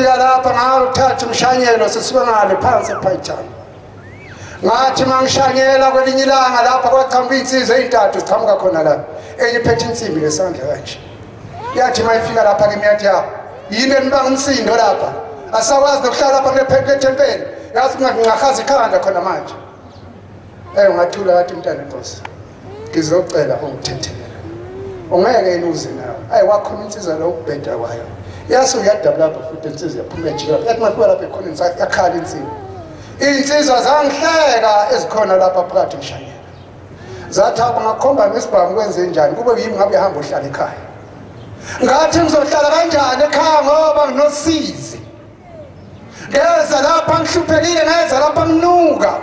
ngifika lapha ngawuthatha umshanyelo sisuka ngale phansi ePhayithani ngathi mangishanyela kwelinye ilanga lapha kwaqhamuka insizwa ezintathu ziqhamuka khona la enye iphethe insimbi ngesandla kanje yathi mayifika lapha ke miyathi yini enibanga umsindo lapha asakwazi nokuhlala lapha kule tempeli yathi ngingahaza ikhanda khona manje ungathula wathi mntana Nkosi ngizocela ukuthethelela ungeke inuze nawe wakhona insizwa lo ukubheda kwayo yaso uyadabula lapha futhi insizwa yaphuma ejika yathi mafika lapha ekhona yakhala insizwa insizwa zangihleka ezikhona lapha phakathi ngishanyela zathi abangakhomba ngesibhamu kwenze njani kube yimi ngabe ehamba uhlala ekhaya ngathi ngizohlala kanjani ekhaya ngoba nginosizi ngeza lapha ngihluphekile ngeza lapha nginuka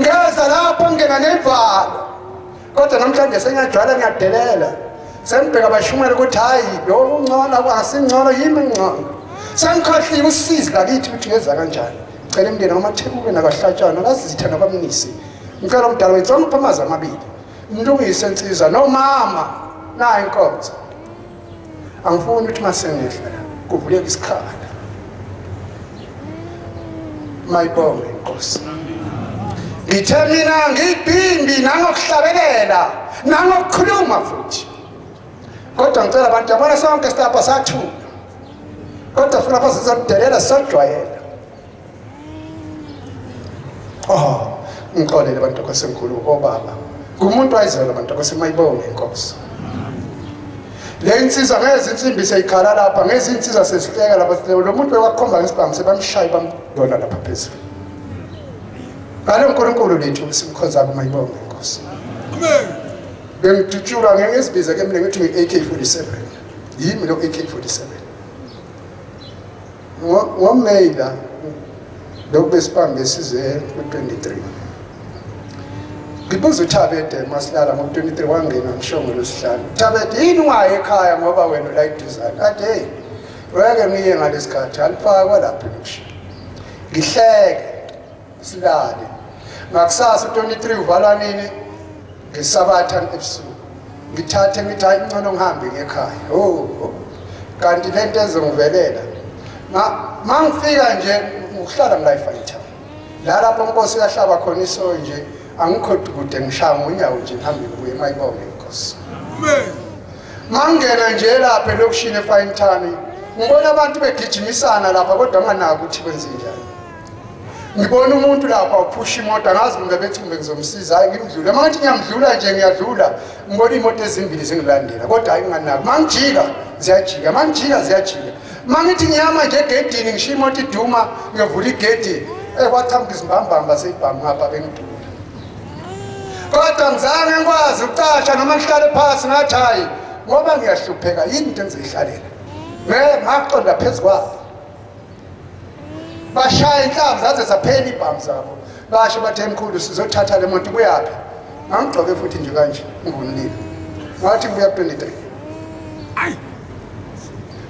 ngeza lapha ngena nevalo kodwa namhlanje senyajwala ngiyadelela sengibheka abashumela ukuthi hayi lo ungcono akusingcono yimi ngcono sengikhohliwe usizi lakithi ukuthi ngeza kanjani cela imndeni ngamathebukwe nakahlatshana lazitha nabamnisi ngicela umdala wethu ngipha amazi amabili mlungise insizwa nomama nayi inkonzo angifuni ukuthi masengehla kuvuleka isikhala mayibonge Nkosi ngithe mina ngibhimbi nangokuhlabelela nangokukhuluma futhi kodwa ngicela abantu yabona sonke silapha sathula kodwa funa lapha sizodelela sojwayela ngixolele abantu kwasenkulu obaba kumuntu wayizela abantu kwasemayibonge Nkosi le insizwa ngeze insimbi seyikhala lapha ngeze insizwa sesihleka lapha lo muntu wakhomba ngesibhamu sebamshaya bamdona lapha phezulu ngalo uNkulunkulu lethu simkhonza kumayibonge Nkosi amen bengitshula ngengesibiza ke mina ngithi AK47 yimi lo AK47 ngoMeyi lokubesibambe esize ku23 ngibuza uThabede masilala ngo23 wangena ngishongo losihlanu Thabede yini ungaye ekhaya ngoba wena ula design athi hey weke ngiye ngalesikhathi alifakwa lapha emshini ngihleke silale ngakusasa u23 uvala nini ngesabatha ebusuku ngithathe ngithi hayi ngcono ngihambe ngekhaya kanti lento ezongivelela mangifika nje uhlala ngayifayitha la lapho Nkosi yahlaba khona iso nje angikhothi kude ngishaya ngonyawo nje ngihambe kuye emayibonge Nkosi amen mangena nje lapha elokushini eFayithani ngibona abantu begijimisana lapha kodwa nganaka ukuthi kwenze njani ngibona umuntu lapha uphusha imoto ngazi kumbe bethi kumbe ngizomsiza hayi ngimdlula manje ngiyamdlula nje ngiyadlula ngibona imoto ezimbili zingilandela kodwa hayi nganaka mangijika ziyajika mangijika ziyajika mangithi ngiyama nje egedini ngishiya imoto iduma ngivula igedi kwathamka izimbambamba seyibhamu ngapha bengidula kodwa ngizange ngikwazi ukucasha noma ngihlale phansi ngathi hayi ngoba ngiyahlupheka yini into engizoyihlalela ngaqonda phezu kwabo bashaya inhlamvu zaze zaphela ibhamu zabo basho bathe mkhulu sizothatha le moto kuyaphi ngangigcoke futhi nje kanje ngivunulile ngathi ngibuya ku23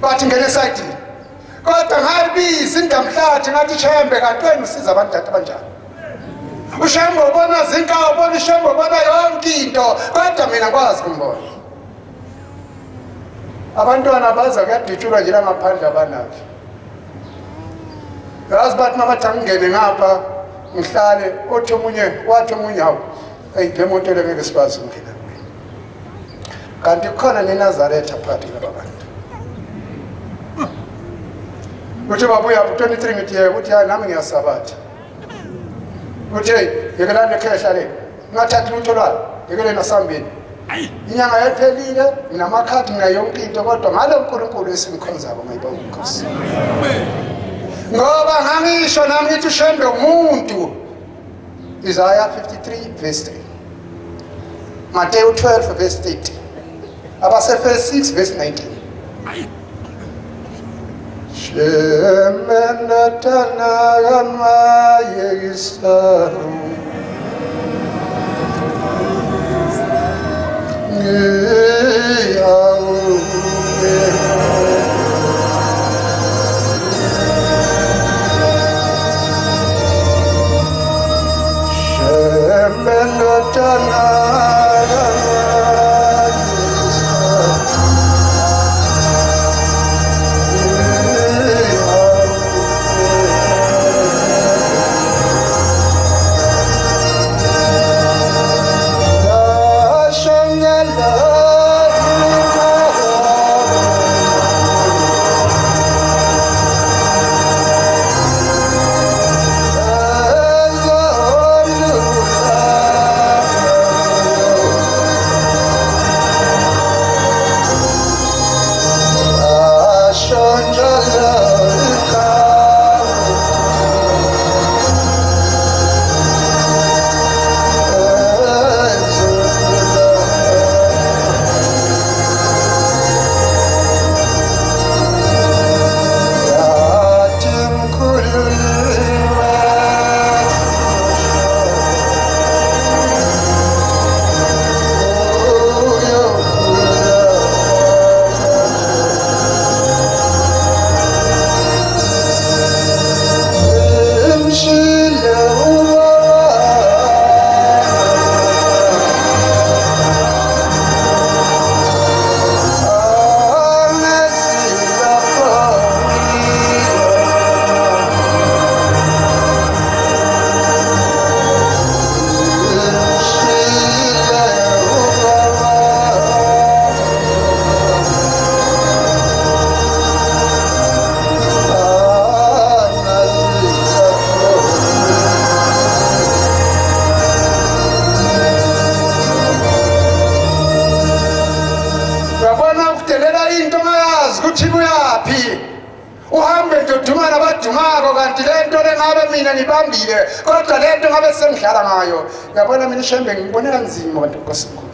bathi ngene esayidini kodwa ngayibiza indamhlathi ngathi Shembe kanti wena usiza abantu data kanjani uShembe ubona zinkawu ubona uShembe ubona yonke into kodwa mina ngikwazi ukumbona abantwana baza kuyaditshulwa nje ngaphandle abanakhe yazi bathi mabathi angene ngapha ngihlale othi omunye wathi omunye hawu le moto le ngeke sibazi ngena kanti kukhona neNazaretha phakathi kwabantu uthi babuya ku23 ngithi uthi hayi nami ngiyasabatha uthi yekelani ekhehla le ngathathi lutho lwalo yekele nasambini inyanga yaphelile nginamakhadi ngiyonke into kodwa ngalo uNkulunkulu esimkhonzako mayibonge Nkosi ngoba ngangisho nami ngithi uShembe umuntu Isaiah 53 verse 3 Matthew 12 verse 8 Abase 6 verse 19 Shembe natana kama yegisa nje udumana abadumako kanti le nto le ngabe mina ngibambile kodwa le nto ngabe sengidlala ngayo. Uyabona mina ishembe ngibonela nzima bantu nkosinkulu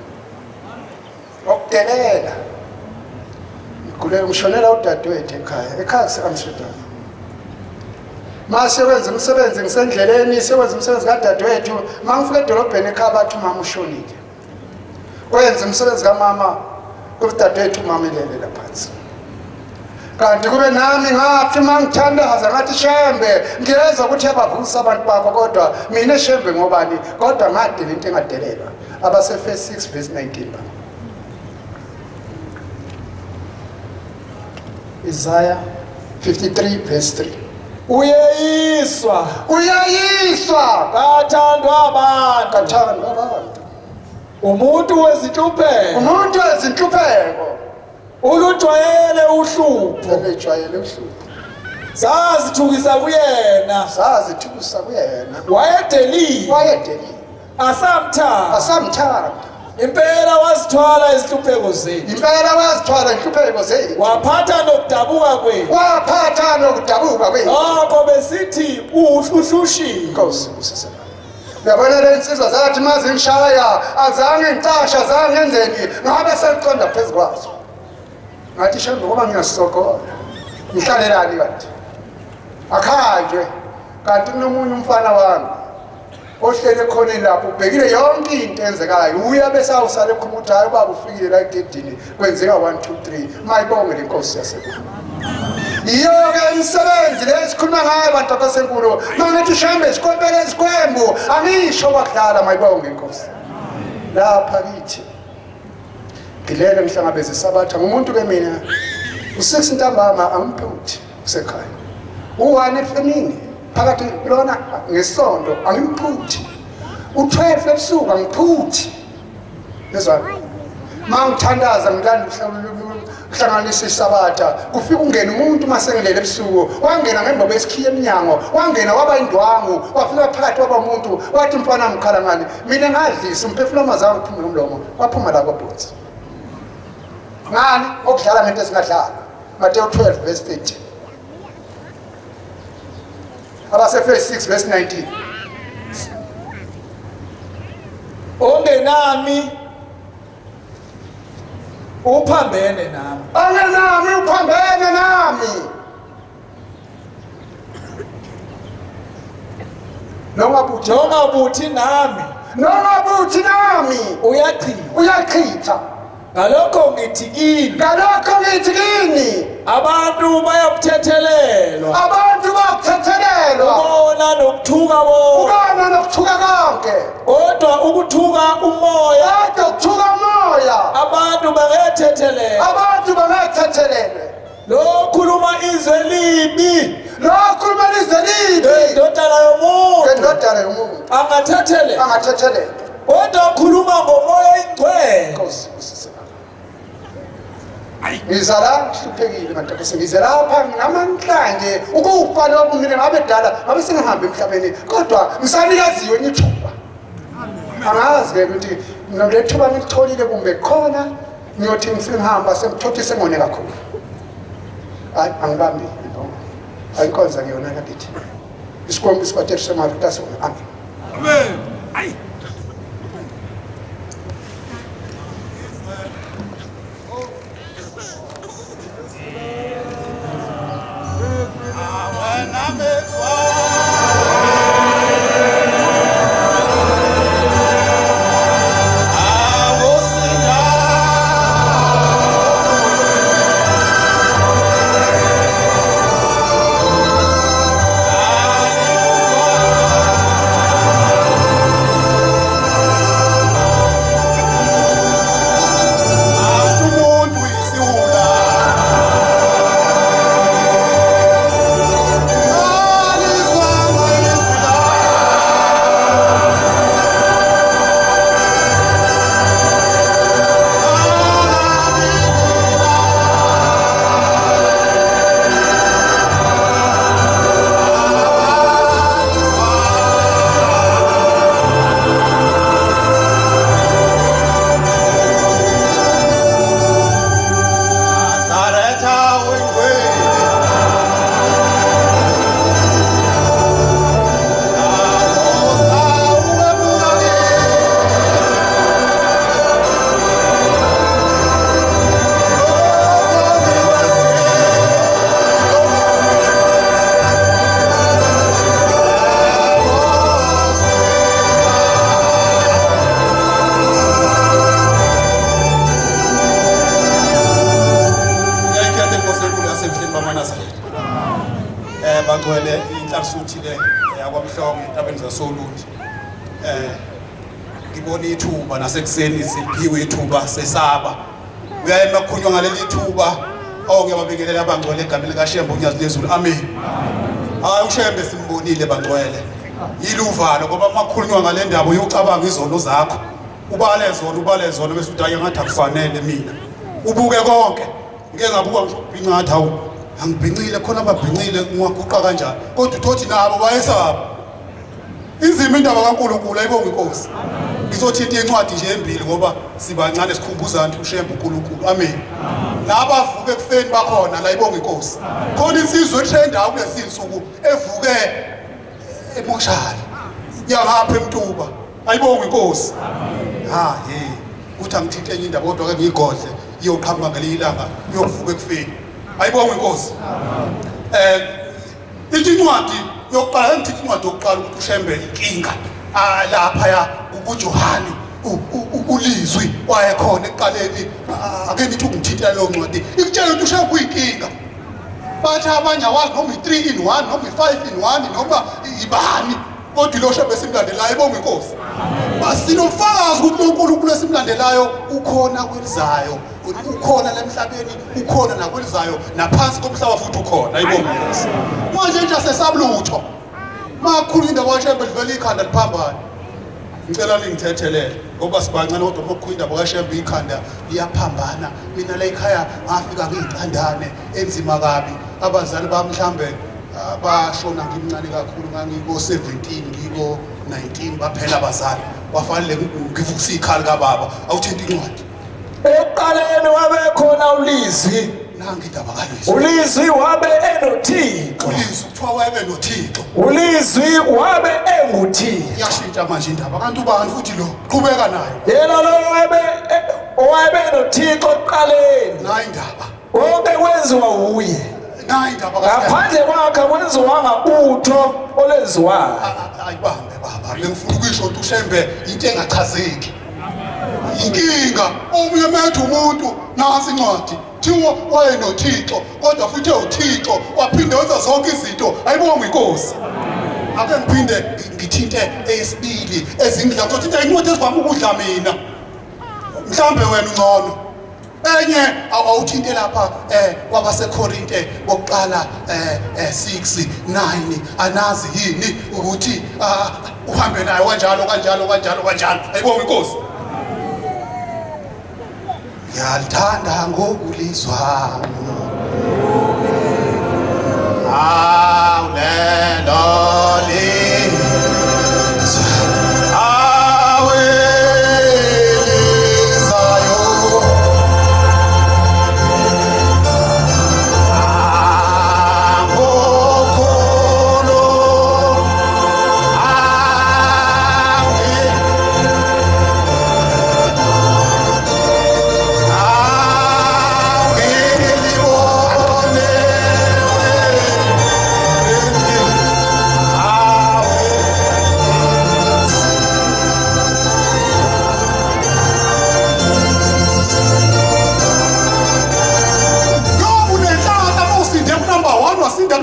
okudelela kule ngishonela udadewethu ekhaya sikaMsutana. Mase wenza umsebenzi ngisendleleni sewenza umsebenzi kadadewethu mangifika edolobheni ekhaya bathi mama ushonile. Wenza umsebenzi kamama udadewethu umamelele laphansi. Kanti kube nami ngaphi mangithandaza ngathi Shembe ngiyeza ukuthi abavusa abantu bakho kodwa mina Shembe ngobani kodwa ngadela into engadelelwa abase verse 6 verse 19 ba. Isaiah 53 verse 3. Uyeyiswa kathandwa abantu umuntu wezinhlupheko ulujwayele uhlupho zazithukisa kuyena wayedeliwe asamthanda impela wazithwala izihlupheko zethu waphatha nokudabuka kwethu ngakho besithi uhlushile. Nkosi usisela uyabona le insizwa zathi mazingishaya azange ngicasha azange ngenzeni ngabe seliqonda phezu kwazo ngathi Shembe ngoba ngiyasisokola ngihlalelani kanti akhanjwe kanti kunomunye umfana wami ohlele khona lapho ubhekile yonke into enzekayo uya bese awusale ekhumutha hayi baba ufikile la egedini kwenzeka 1 2 3 mayibonge le Nkosi yasekhaya. Iyo-ke imisebenzi lesikhuluma ngayo bantu abasenkulu mangithi Shembe sikopele isikwembu angisho kwakudlala mayibonge Inkosi lapha kithi ngilele ngihlangabeze isabatha ngumuntu ke mina u6 ntambama angiphuthi kusekhaya u1 efemini phakathi lona ngesonto angiphuthi u12 ebusuku angiphuthi lezwa mangithandaza ngilanda uhlanganisa isabatha kufika ungena umuntu masengilele ebusuku wangena ngemva kwesikhiye eminyango wangena waba indwangu wafika phakathi waba umuntu wathi mfana ngikhala ngani mina ngadlisa umphefumulo wamazange uphume umlomo waphuma la kwabhotsi ngani okudlala ngento esingadlala Matthew 12 verse 30 abase verse 6 verse 19 ongenami uphambene nami nongabuthi nami uyachitha ngalokho ngithi kini abantu bayakuthethelelwa ubona nokuthuka konke kodwa ukuthuka umoya abantu bangethethelelwa lo khuluma izwe libi indodana yomuntu angathethelelwa kodwa khuluma ngomoya ingcwele. Ngizala hluphekile manje ngizalapha namhlanje ukufa lokhu mina ngabe dala ngabe sengihambe emhlabeni kodwa ngisanikaziwe ngithuba angazi ke ukuthi nolethuba ngilitholile kumbe khona ngiyothi ngihamba sengithothise ngone kakhulu hayi angibambi ayinkonza ngiyona lakithi isikhombisa kwathi semafika sona amen ayi bangcwele inhlarisuthi le yakwamhlongo entabeni zaSolundi. Ngibona ithuba nasekuseni siphiwe ithuba sesaba. Uyaye emakhulunywa ngaleli thuba ngiyababingelela bangcwele egameni likaShembe uNyazi lezulu. Amen. Hayi uShembe simbonile bangcwele. Yiluvalo ngoba makhulunywa ngale ndaba uyocabanga izono zakho. Ubale zona bese uthi ngathi akufanele mina. Ubuke konke. Ngeke ngabuka ngisho ubhinqatha hawu. Angibhincile khona ababhincile ngiwaguqa kanjani. Kodwa uthothi nabo bayesaba. Inzima indaba kaNkulunkulu ayibonga inkosi. Ngizothinta incwadi nje embili ngoba sibancane sikhumbuzana ukuthi uShembe uNkulunkulu. Amen. Nabavuke ekufeni bakhona la ibonga inkosi. Khona insizwe etrendayo kulezi insuku evuke emoshali. Yangapha eMtuba. Ayibonga inkosi. Kuthi angithinta enye indaba kodwa ke ngiyigodle iyoqhamuka ngelilanga iyovuka ekufeni. Ayibonga inkosi. Ithi incwadi yokuqala ngithi incwadi yokuqala ukuthi uShembe inkinga lapha ya uJohani ulizwi wayekhona eqaleni ake nithi ungithintela leyo ncwadi ikutshela ukuthi uShembe uyinkinga. Bathi abanye awazi noma i3 in 1 noma i5 in 1 noma ibani kodwa lo Shembe simlandelayo ibonga inkosi. Basinofakazi ukuthi uNkulunkulu esimlandelayo ukhona kwelizayo ukhona lemhlabeni ukhona nakwelizayo naphansi komhlaba futhi ukhona ayibonga inkosi. Manje nje asesabulutho makhulu indaba kaShembe livela ikhanda liphambana. Ngicela ningithethelele ngoba sibancane kodwa makhulu indaba kaShembe ikhanda liyaphambana. Mina la ekhaya ngafika ngiyithandane enzima kabi. Abazali bami mhlambe bashona ngimncane kakhulu ngangiko 17 ngiko 19 baphela abazali wafanele ngivukisa ikhali kaBaba awuthinta incwadi. Eqaleni wabe khona ulizwi. Nangi indaba kaLizwi. Ulizwi wabe enoThixo. Ulizwi kuthiwa wabe noThixo. Ulizwi wabe enguThixo. Yashintsha manje indaba kanti ubani futhi lo qhubeka nayo. Yena lo wabe enoThixo eqaleni. Nayi indaba. Konke kwenziwa uye. Nayi indaba ngaphandle kwakhe kwenziwanga utho oleziwayo. Ayibambe baba ngifuna ukuyisho ukuthi uShembe into engachazeki. Inkinga omunye methu umuntu nasi incwadi thiwa wayenoThixo kodwa futhi uThixo waphinde wenza zonke izinto ayibonga inkosi. Ake ngiphinde ngithinte eyesibili ezingidla ukuthi into incwadi ezivama ukudla mina mhlambe wena ungcono enye awuthinte lapha kwabaseKorinte bokuqala 6 9 anazi yini ukuthi uhambe naye kanjalo ayibonga inkosi. Yalthanda ngokulizwa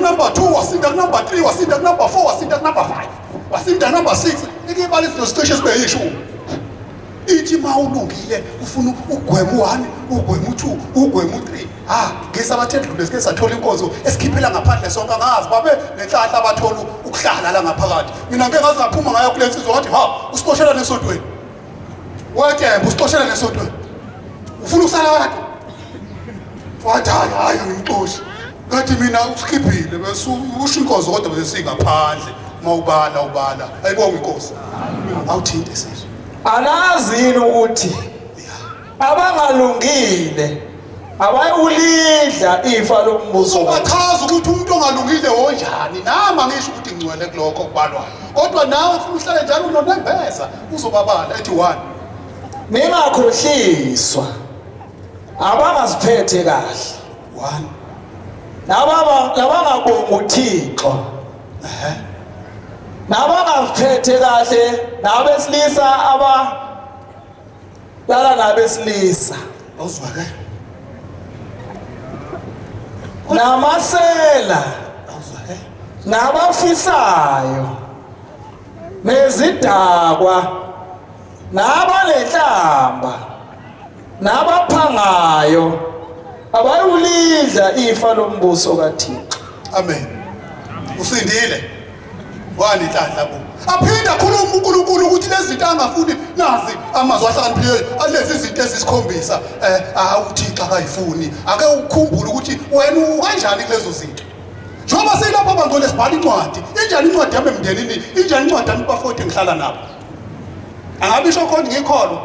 number 2 wasinda number 3 wasinda number 4 wasinda number 5 wasinda number 6 ikibali sinositeshi esibeyishumi. Ithi mawulungile ufuna ugwema u1 ugwema u2 ugwema u3 ngesabathethe lesike sathola inkonzo esikhiphela ngaphandle sonke angazi babe nenhlahla abathola ukuhlala la ngaphakathi. Mina ngeke ngaze ngaphuma ngayo kulensizwe wathi usiqoshela nesontweni wathi usiqoshela nesontweni ufuna ukusala kade wathi hayi ngimxoshi ngathi mina usikhiphile bese usho inkonzo kodwa bese singaphandle mawubala ayibonga inkosi. Awuthinte sizwe anazini ukuthi abangalungile abayulidla ifa lombuso. Ubachaza ukuthi umuntu ongalungile onjani nama ngisho ukuthi ngcwele kulokho kubalwayo kodwa nawe ufuna uhlale njalo unonembeza uzobabala ethi 1 ningakhohliswa abangaziphethe kahle 1 nabangabonga uThixo nabangaphethe kahle nabesilisa lala nabesilisa awuzwa ke namasela awuzwa ke nabafisayo nezidakwa nabalenhlamba nabaphangayo abayulidla ifa lombuso kaThixo. Amen. Usindile. Wani inhlanhla bo. Aphinda khuluma uNkulunkulu ukuthi lezi zinto angafuni nazi amazwi ahlakaniphileyo alezi izinto ezisikhombisa uThixo akayifuni. Ake ukukhumbule ukuthi wena kanjani kulezo zinto. Njoba seyilapha abangcwele sibhala incwadi. Injani incwadi yami emndenini? Injani incwadi yami bafowethu ngihlala nabo? Angabisho khona ngikholwa.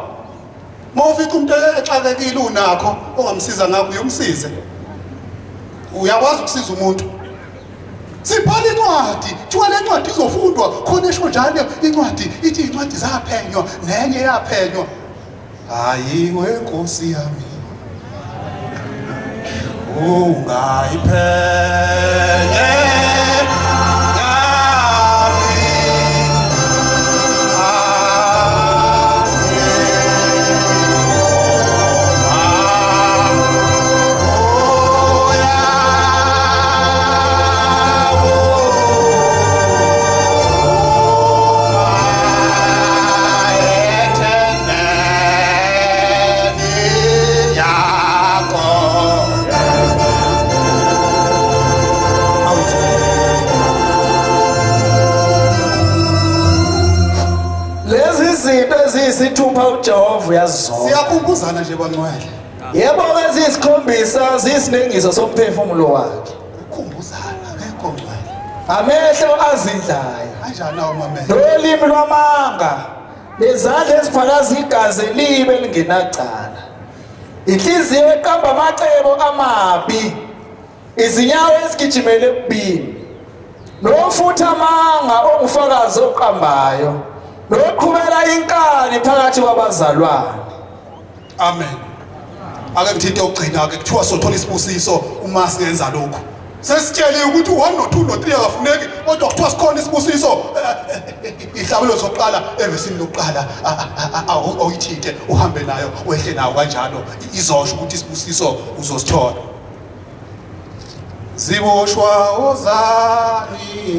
Mawufika umuntu exakekile unakho ongamsiza ngakho uyomsize. Uyakwazi ukusiza umuntu. Sibhala incwadi, thiwa le ncwadi izofundwa khona esho njalo incwadi ithi incwadi zaphenywa nenye yaphenywa. Hayiwe Nkosi yami. Ungayiphenye Sithupha uJehova uyazizona. Siyakhumbuzana nje bangcwele. Yebo ke zisikhombisa zisinengiso somphefumulo wakhe. Ukukhumbuzana ngekho ngcwele. Amehlo azidlayo. Kanjani awumamela? Nolimi lwamanga. Nezandla eziphakaza igazi libe lingenacala. Inhliziyo eqamba amacebo amabi. Izinyawo ezigijimele ebubini. Nofutha amanga ongufakazi oqambayo. Loqhubela inkani phakathi kwabazalwane. Amen. Ake ngithinto yokugcina ke kuthiwa sothola isibusiso uma siyenza lokho. Sesitshele ukuthi 1 no 2 no 3 akafuneki kodwa kuthiwa sikhona isibusiso ihlabelo sokuqala evesini lokuqala awuyithinte uhambe nayo wehle nayo kanjalo izosho ukuthi isibusiso uzosithola. Ziboshwa ozani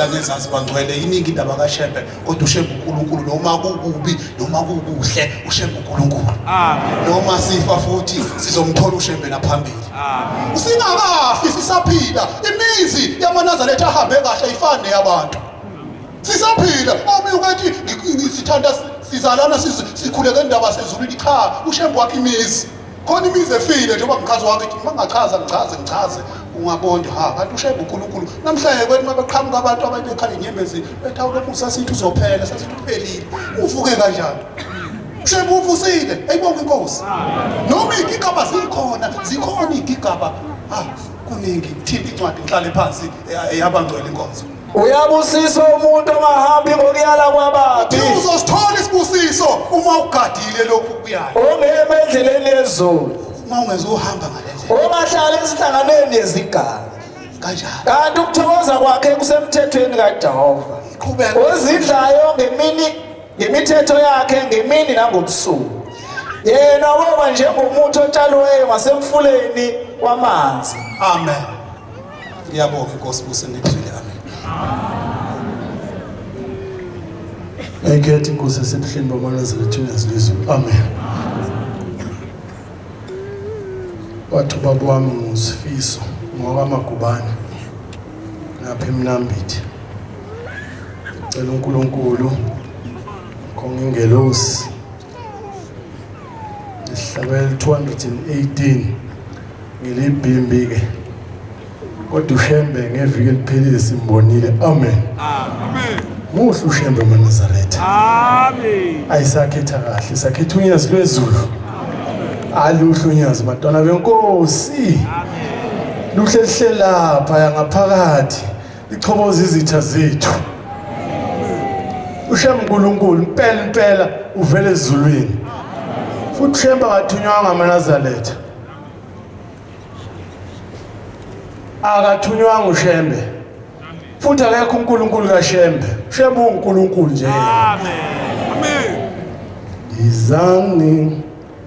ngezansi bangcwele iningi indaba kaShembe kodwa uShembe uNkulunkulu noma kukubi noma kukuhle uShembe uNkulunkulu. Amen. Noma sifa futhi sizomthola uShembe naphambili. Amen. Usingakafi sisaphila imizi yamaNazaretha ahambe kahle ifane yabantu. Sisaphila omi ukuthi sithanda sizalana sikhuleke indaba sezulwini cha uShembe wakhe imizi. Khona imizi efile njengoba ngikhazi wakhe ukuthi mangachaza ngichaze ungabonda kanti uShembe uNkulunkulu namhlanje kwethi mabeqhamuka abantu ababekhala inyembezi bethawula ukuthi sasithi uzophela sasithi uphelile uvuke kanjani uShembe uvusile ayibonge inkosi noma igigaba zikhona igigaba kuningi thina incwadi ngihlale phansi yabangcwele inkosi. Uyabusisa umuntu ongahambi ngokuyala kwababi. Uzosithola isibusiso uma ugadile lokhu kuyala. Ongema endleleni yezulu. Uma ungezuhamba ngale. Ongahlala esihlanganeni yezigaba. Kanjani? Kanti ukuthokoza kwakhe kusemthethweni kaJehova. Qhubeka. Ozidlayo ngemithetho yakhe ngemini nangobusuku. Yena woba njengomuntu otshaliweyo ngasemfuleni wamanzi. Amen. Ngiyabonga inkosi busenikuphile. Amen. Ngiyakhetha inkosi yasemhleni bamaNazaretha nezizwe. Amen. Wathi baba wami nguSifiso ngokaMagubane lapha eMnambithi. Cela uNkulunkulu kongingelosi isihlabela 218 ngilibhimbi ke kodwa uShembe ngeviki eliphelile simbonile. Amen. Amen. muhle uShembe waNazaretha. Amen. Ayisakhetha kahle, sakhetha unyazi lwezulu. Aluhle unyazi bantwana benkosi. Amen. Luhle lihle lapha yangaphakathi. Ichoboza izitha zethu. uShembe uNkulunkulu impela uvele ezulwini. Futhi uShembe akathunywanga amaNazaretha. Akathunywanga uShembe. Futhi akekho uNkulunkulu kaShembe. uShembe uNkulunkulu nje. Amen. Izangi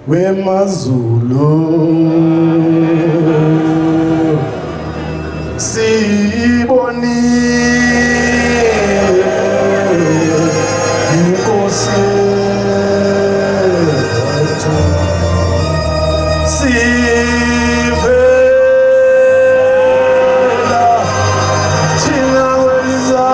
wemazulu sibonile inkosi yethu sivela thina weliza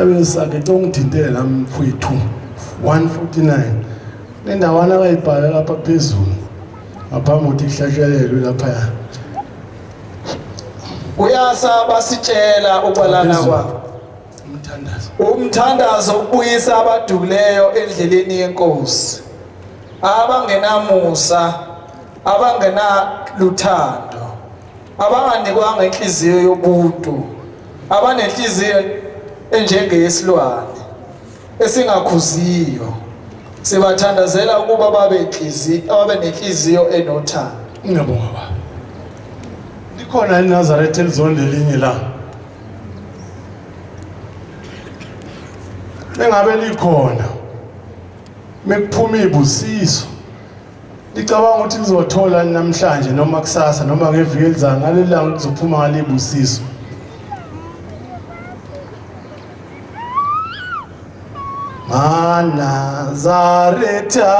Isihlabelo sakhe ungithintele nami mfowethu 149 nendawana abayibhala lapha phezulu ngaphambi ukuthi ihlashelelwe lapha uyasaba sitshela ukwalana kwa umthandazo ubuyisa abadukileyo endleleni yenkosi abangenamusa abangenaluthando abanganikwanga inhliziyo yobuntu abanenhliziyo enjengeyesilwane esingakhuziyo sibathandazela ukuba babe nenhliziyo enothando. Ngiyabonga baba. Likhona iNazaretha elizonde linye la. Bengabe likhona. Mekuphuma ibusiso. Licabanga ukuthi lizothola namhlanje noma kusasa noma ngeviki elizayo ngalelanga lizophuma ngalibusiso. Nazaretha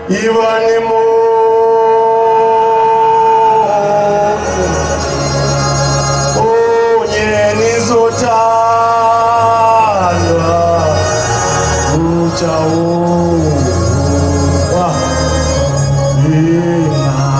iwanimo onyeni zothandwa uJehova ingahlale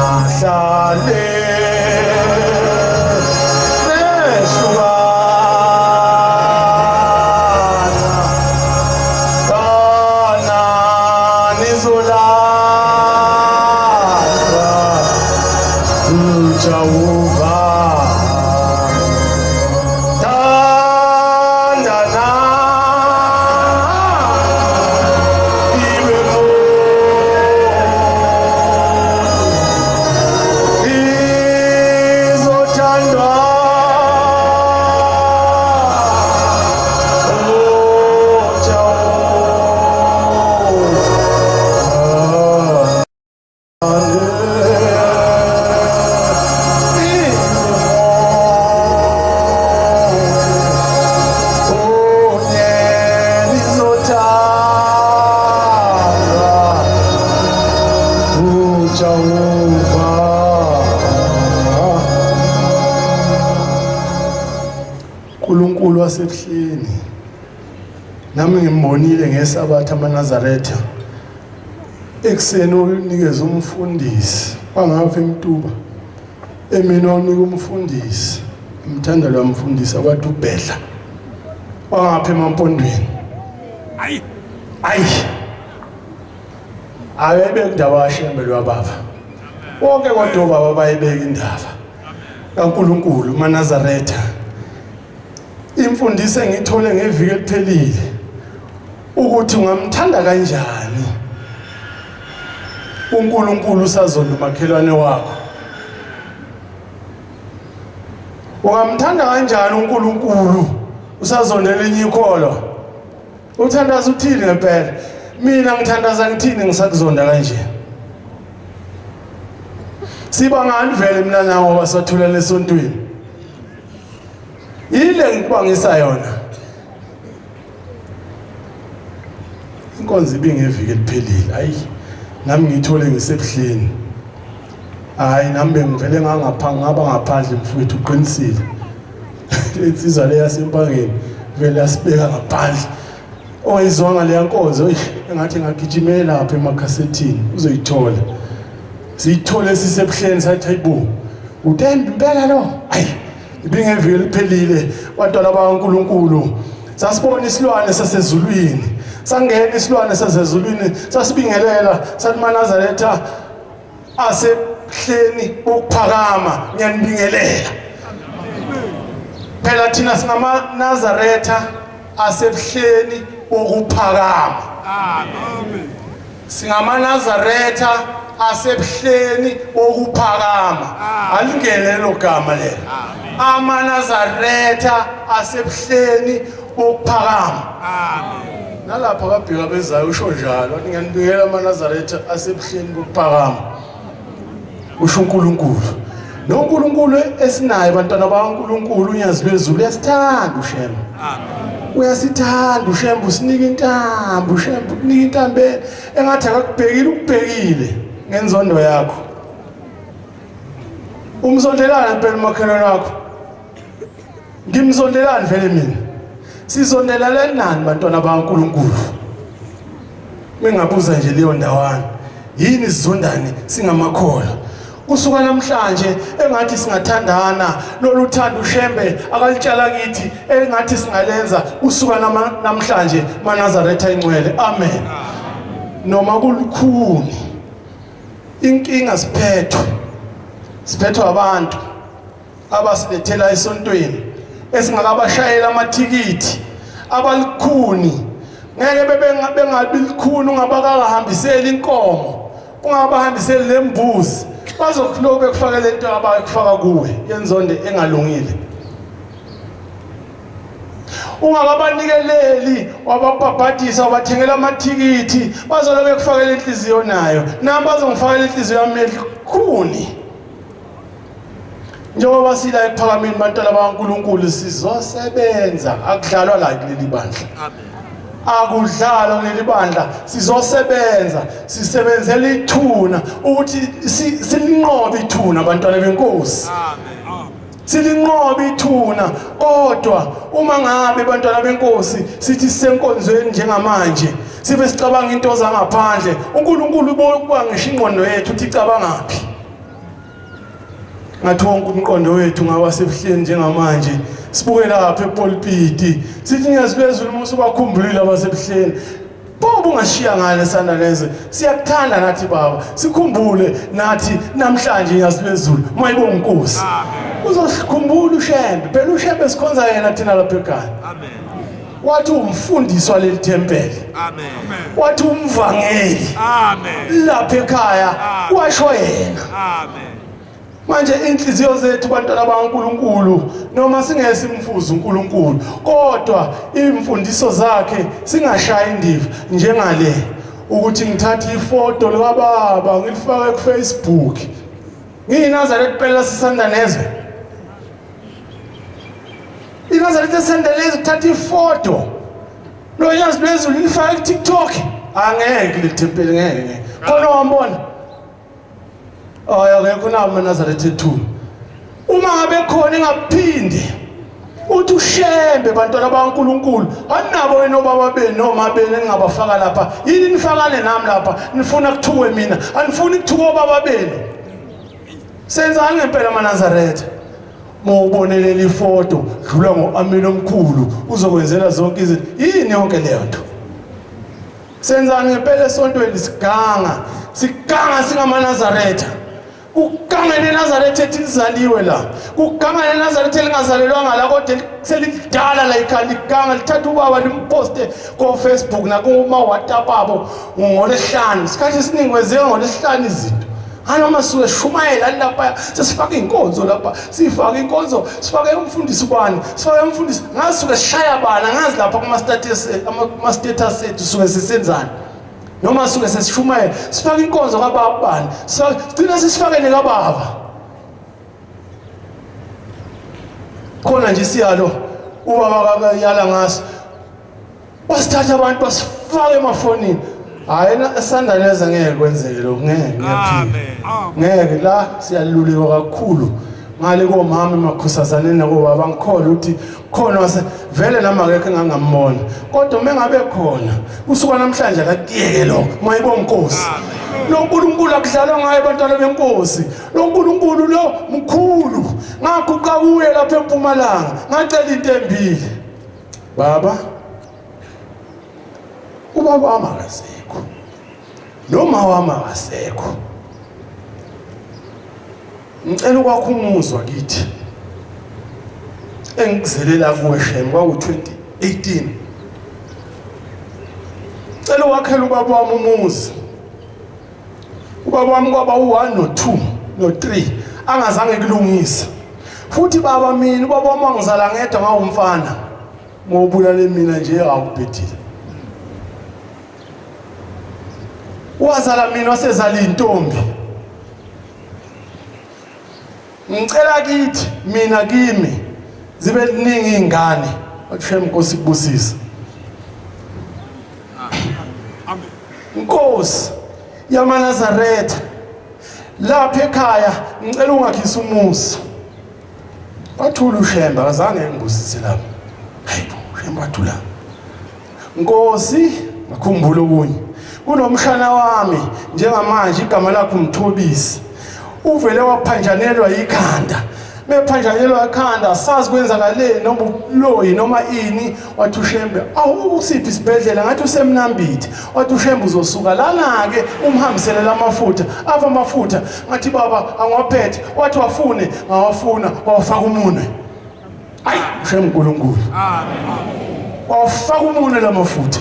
Jehovah, uNkulunkulu wasebuhleni nami ngimbonile ngesabatha amaNazaretha ekseni unikeza umfundisi wangapha eMtuba emina unika umfundisi umthanda lo mfundisi abathi uBhedla wangapha eMampondweni ayebe indaba yashembe lwababa wonke kodwa baba bayibeka indaba kaNkulunkulu maNazaretha imfundiso engithole ngeviki eliphelile ukuthi ungamthanda kanjani uNkulunkulu usazonda umakhelwane wakho ungamthanda kanjani uNkulunkulu usazondela elinye ikholo uthandaza uthini ngempela mina ngithandaza ngithini ngisakuzonda kanje siba ngani vele mina nawo basathula esontweni ile ngikubangisa yona inkonzo ibingeviki eliphelile hayi nami ngithole ngisebuhleni hayi nami ngivele ngaba ngaphandle mfowethu uqinisile insizwa le yasempangeni vele asibeka ngaphandle oyizwanga le yankonzo engathi ngagijimela lapha emakhasetini uzoyithola siyithole sisebuhleni sathi hayibo uTembi impela lo hayi ibingeviki eliphelile bantwana bakaNkulunkulu sasibona isilwane sasezulwini sangena isilwane sasezulwini sasibingelela sathi maNazaretha asebuhleni bokuphakama ngiyanibingelela phela thina singamaNazaretha asebuhleni bokuphakama amen singamaNazaretha asebuhleni bokuphakama alingene lo gama lelo amaNazaretha asebuhleni bokuphakama amen nalapha kabheka bezayo usho njalo athi ngiyanibikela amaNazaretha asebuhleni bokuphakama usho uNkulunkulu noNkulunkulu esinaye bantwana bakaNkulunkulu unyazi lwezulu uyasithanda ushembe uyasithanda ushembe usinika intambo ushembe ukunika intambo engathi akakubhekile ukubhekile ngenzondo yakho umsondelana impela umakhelwane wakho ngimsondelana vele mina sizondelana nani bantwana bakaNkulunkulu mengabuza nje leyo ndawana yini sizondane singamakhola kusuka namhlanje engathi singathandana lolu thando ushembe akalitshala kithi engathi singalenza kusuka namhlanje maNazaretha ingcwele amen noma kulukhuni inkinga siphethwa abantu abasilethela esontweni esingakabashayela amathikithi abalikhuni ngeke bengabi likhuni ungabakahambiseli inkomo ungabahambiseli lembuzi bazokulobe kufaka lento abayikufaka kuwe yenzonde engalungile ungakabanikeleli wababhabhadisa wabathengela amathikithi bazolobe kufakela inhliziyo nayo nami bazongifakela inhliziyo yami elikhuni njengoba sila ephakameni bantwana bakaNkulunkulu sizosebenza akudlalwa la kuleli bandla amen akudlalwa kuleli bandla sizosebenza sisebenzela ithuna ukuthi silinqobe ithuna abantwana benkosi amen silinqobe ithuna kodwa uma ngabe bantwana benkosi sithi sisenkonzweni njengamanje sibe sicabanga into zangaphandle uNkulunkulu ubuka ngisho ingqondo yethu uthi icabangaphi ngathi wonke umqondo wethu ngawasebuhleni njengamanje sibuke lapha epulpiti sithi ngiyazibezulu musu bakhumbulile abasebuhleni bobu ungashiya ngale sana leze siyakuthanda nathi baba sikhumbule nathi namhlanje ngiyazibezulu mayibonga inkosi amen uzokhumbula ushembe phela ushembe sikhonza yena thina lapha ekhaya amen wathi umfundisi waleli thempeli amen wathi umvangeli amen lapha ekhaya washo yena amen manje inhliziyo zethu bantwana bakaNkulunkulu noma singesimfuza uNkulunkulu kodwa imfundiso zakhe singashaya indiva njengale ukuthi ngithathe ifoto likababa ngilifake kuFacebook ngiyinazaretha phela sisandanezwe inazaretha sisandanezwe uthatha ifoto lo yazi lwezulu lifake kuTikTok angeke lithempeli ngeke khona wambona akekho namaNazaretha 2 uma ngabe khona engaphinde uthi ushembe bantwana baNkulunkulu anabo wena obaba benu noma benu engabafaka lapha yini nifakane nami lapha nifuna kuthuwe mina anifuni kuthuwa obaba benu senzani ngempela amaNazaretha mawubonelela ifoto dlula ngoAmini omkhulu uzokwenzela zonke izinto yini yonke leyo nto senzani ngempela esontweni siganga singamaNazaretha ukuganga leNazaretha etizaliwe la ukuganga leNazaretha elingazalelwanga la kodwa selidala la ikhali iganga lithatha ubaba limposte ko Facebook na kuma WhatsApp abo ngolesihlanu isikhathi esiningi kwenzeka ngolesihlanu izinto hanoma suke shumayela lapha sesifaka inkonzo lapha sifaka inkonzo sifake umfundisi ubani sifake umfundisi ngasuke sishaya bana ngazi lapha kuma status ethu suke sisenzana noma suke sesishumayela sifaka inkonzo kababa bani sigcina sisifake nekababa khona nje siyalo ubaba yala ngaso wasithatha abantu basifaka emafonini hayi esandaleza ngeke kwenzeke lo ngeke ngeke la siyaluleka kakhulu ngale komama emakhosazaneni nakobaba ngikholwa ukuthi khona wase vele nami akekho engangambona kodwa mengabe khona usuka namhlanje akatiyeke lo mayibonga inkosi lo uNkulunkulu akudlalwa ngaye abantwana benkosi lo uNkulunkulu lo mkhulu ngaguqa kuye lapha eMpumalanga ngacela into embili baba ubaba wami akasekho noma wami akasekho ngicela ukwakho umuzwa kithi engikuzelela kuwe Shem kwaku2018 ngicela ukwakhela ubaba wami umuzi ubaba wami kwaba u1 no2 no3 angazange kulungisa futhi baba mina ubaba wami wangizala ngedwa ngawumfana ngobulale mina nje awuphethile wazala mina wasezala intombi ngicela kithi mina kimi zibe ningi ingane akushem inkosi kubusisa amen inkosi yamaNazaretha lapha ekhaya ngicela ungakhisa umusa wathula uShemba akazange ngibusise lapho hayibo uShemba wathula inkosi ngakhumbula okunye kunomshana wami njengamanje igama lakho Mthobisi uvele waphanjanelwa ikhanda mephanjanelwa ikhanda sazi kwenzakaleni noma uloyi noma ini wathi uShembe awukusiphi isibhedlela ngathi usemnambithi wathi uShembe uzosuka lana ke umhambisele lamafutha ava amafutha ngathi baba angwaphethe wathi wafune ngawafuna wafaka umunwe ayi uShembe uNkulunkulu wafaka umunwe lamafutha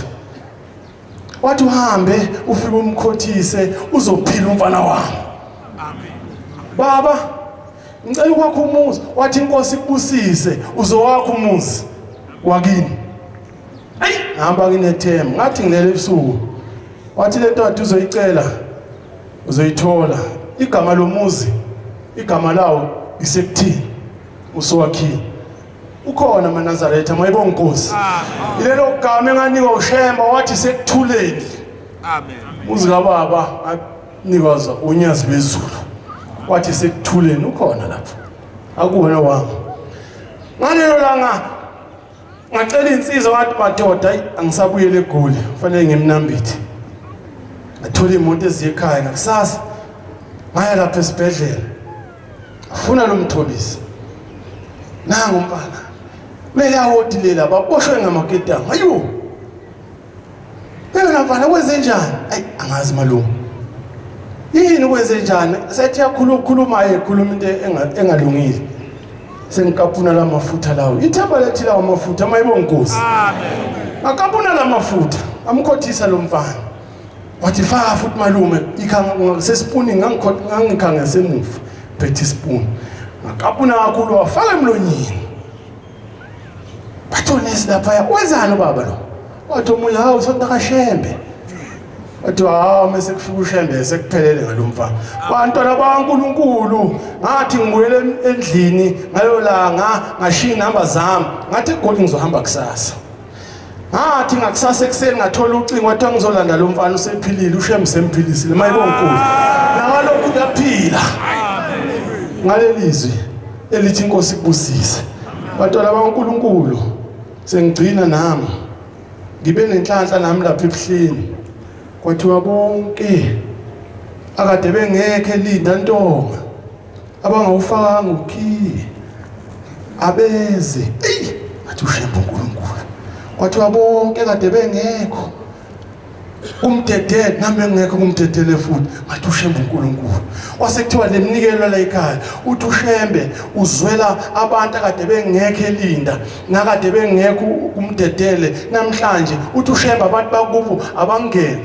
wathi uhambe ufike umkhothise uzophila umfana wami baba ngicela ukwakho umuzi wathi inkosi kubusise uzowakho umuzi wakini ayi hamba kinethemba ngathi ngilele ebusuku wathi le nto uzoyicela uzoyithola igama lomuzi igama lawo isekuthini usowakhini ukhona amaNazaretha mayibonga inkosi ilelo gama enganikwa uShemba wathi sekuthuleni amen muzi kababa anikwaza unyazi bezulu wathi sekuthuleni ukhona lapho akuwena wami ngalelo langa ngacela insizwa wathi madoda angisabuyele eGoli kufanele ngimnambithi athola imoto eziyekhaya ngakusasa ngaya lapha esibhedlela afuna lo Mthobisi nangu umfana mele awodilela baboshwe ngamaketanga ayo yena mfana wenze njani ayi angazi malume yini kwenze njani sethi yakhuluma ekhuluma into engalungile sengikapuna lamafutha lawo ithemba lethi lawo mafutha mayibonga inkosi amen akapuna lamafutha amkhothisa lo mfana wathi faka futhi malume ikhanga sesipuni ngangikhanga semuva phethe spoon akapuna kakhulu wafaka emlonyeni bathonesi lapha wenzani baba lo wathi umunye hawu sonto kaShembe wathi mase kufika uShembe sekuphelele ngalomfana bantwana baNkulunkulu ngathi ngibuyele endlini ngalo langa ngashiya inamba zami ngathi eGoli ngizohamba kusasa ngathi ngakusasa ekseni ngathola ucingo wathi ngizolanda lo mfana usephilile uShembe semphilisile mayibonga inkosi nakalokhu uyaphila ngalelizwi elithi inkosi kubusise bantwana bakaNkulunkulu sengigcina nami ngibe nenhlanhla nami lapha ebuhleni kwathiwa bonke akade bengekho elinda ntonga abangawufakanga ukhiye abeze athi ushembe uNkulunkulu kwathiwa bonke kade bengekho umdedede nami engekho kumdedele futhi ngathi ushembe uNkulunkulu wasekuthiwa lemnikelo la ekhaya uthi ushembe uzwela abantu akade bengekho elinda nakade bengekho kumdedele namhlanje uthi ushembe abantu bakubo abangene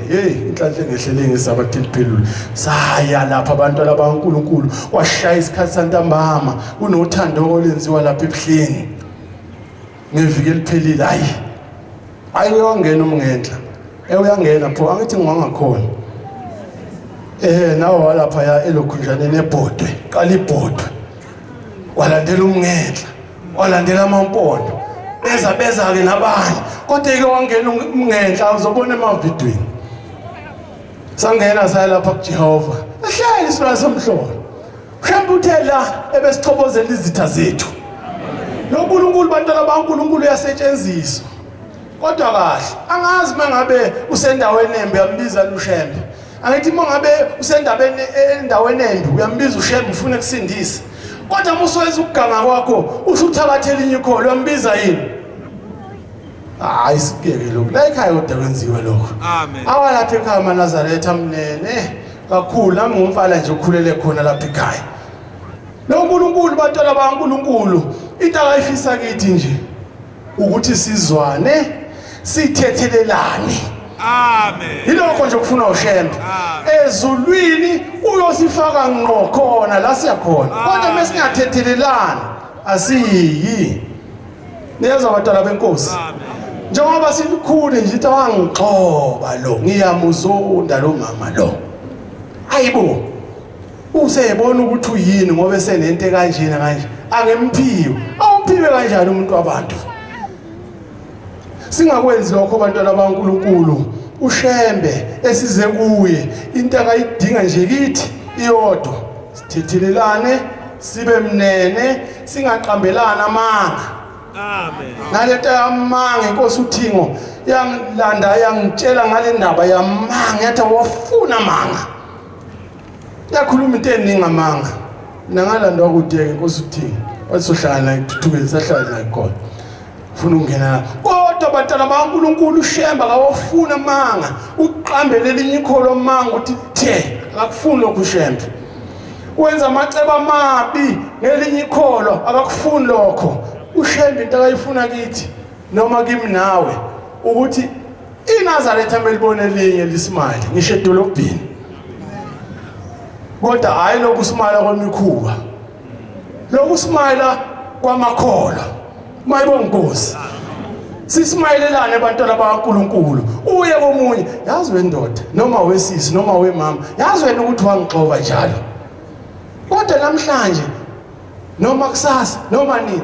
inhlanhla engehlele ngesabathi liphilule saya lapha abantu labaNkulunkulu washaya isikhathi santambama kunothando olenziwa lapha ebuhleni ngeviki eliphelile hayi uyongena umngenhla uyangena pho angithi ngiwangakhona nawo lapha ya elokhunjane nebhodwe qala ibhodwe walandela umngenhla walandela amampondo beza ke nabanye kodwa ke wangena umngenhla uzobona emavidweni sangena saya lapha kuJehova ehleli isibala somhlolo mhlawumbe uthe la ebesichobozela izitha zethu noNkulunkulu bantwana baNkulunkulu uyasetshenziswa kodwa kahle angazi mangabe usendaweni embi uyambiza ushembe angithi mangabe endaweni embi uyambiza ushembe ufuna kusindisa kodwa musoyeza ukuganga kwakho usuthakathela inye ikholo uyambiza yini hayi sikeke lokho la ekhaya kodwa kwenziwe lokho amen awalapha ekhaya maNazaretha mnene kakhulu nami ngumfala nje ukhulele khona lapha ekhaya noNkulunkulu bantwana baNkulunkulu into akayifisa kithi nje ukuthi sizwane sithethelelane amen yilokho nje kufuna ushembe ezulwini uyosifaka ngqo khona la siyakhona kodwa mesingathethelelani asiyi niyazwa bantwana benkosi njengoba silikhule nje awangixoba lo ngiyamuzonda lo mama lo ayibo usebona ukuthi uyini ngoba esenento kanjena kanje angemphiwe awuphiwe kanjani umuntu wabantu singakwenzi lokho bantwana baNkulunkulu ushembe esize kuye into akayidinga nje kithi iyodwa sithethelelane sibe mnene singaqambelana amanga amen naleta yamanga inkosi uThingo yangilanda yangitshela ngale ndaba yamanga yathi wafuna amanga yakhuluma into eningi amanga nangalanda ukudeke inkosi uThingo wasohlala ithuthuke sahlala khona ufuna ungena kodwa bantwana baNkulunkulu ushemba kawofuna amanga uqambele elinye ikholo amanga uthi the akakufuni lokhu ushemba wenza amacebo amabi ngelinye ikholo akakufuni lokho ushemba into akayifuna kithi noma kimi nawe ukuthi iNazaretha melibone elinye liSmile ngisho edolobheni kodwa hayi lokhu uSmile kwemikhuba lokhu uSmile kwamakholo mayibonga Nkosi sisimayelelane abantwana baNkulunkulu uye komunye yazi wendoda noma wesisi noma wemama yazi wena ukuthi wangixoba njalo kodwa namhlanje noma kusasa noma nini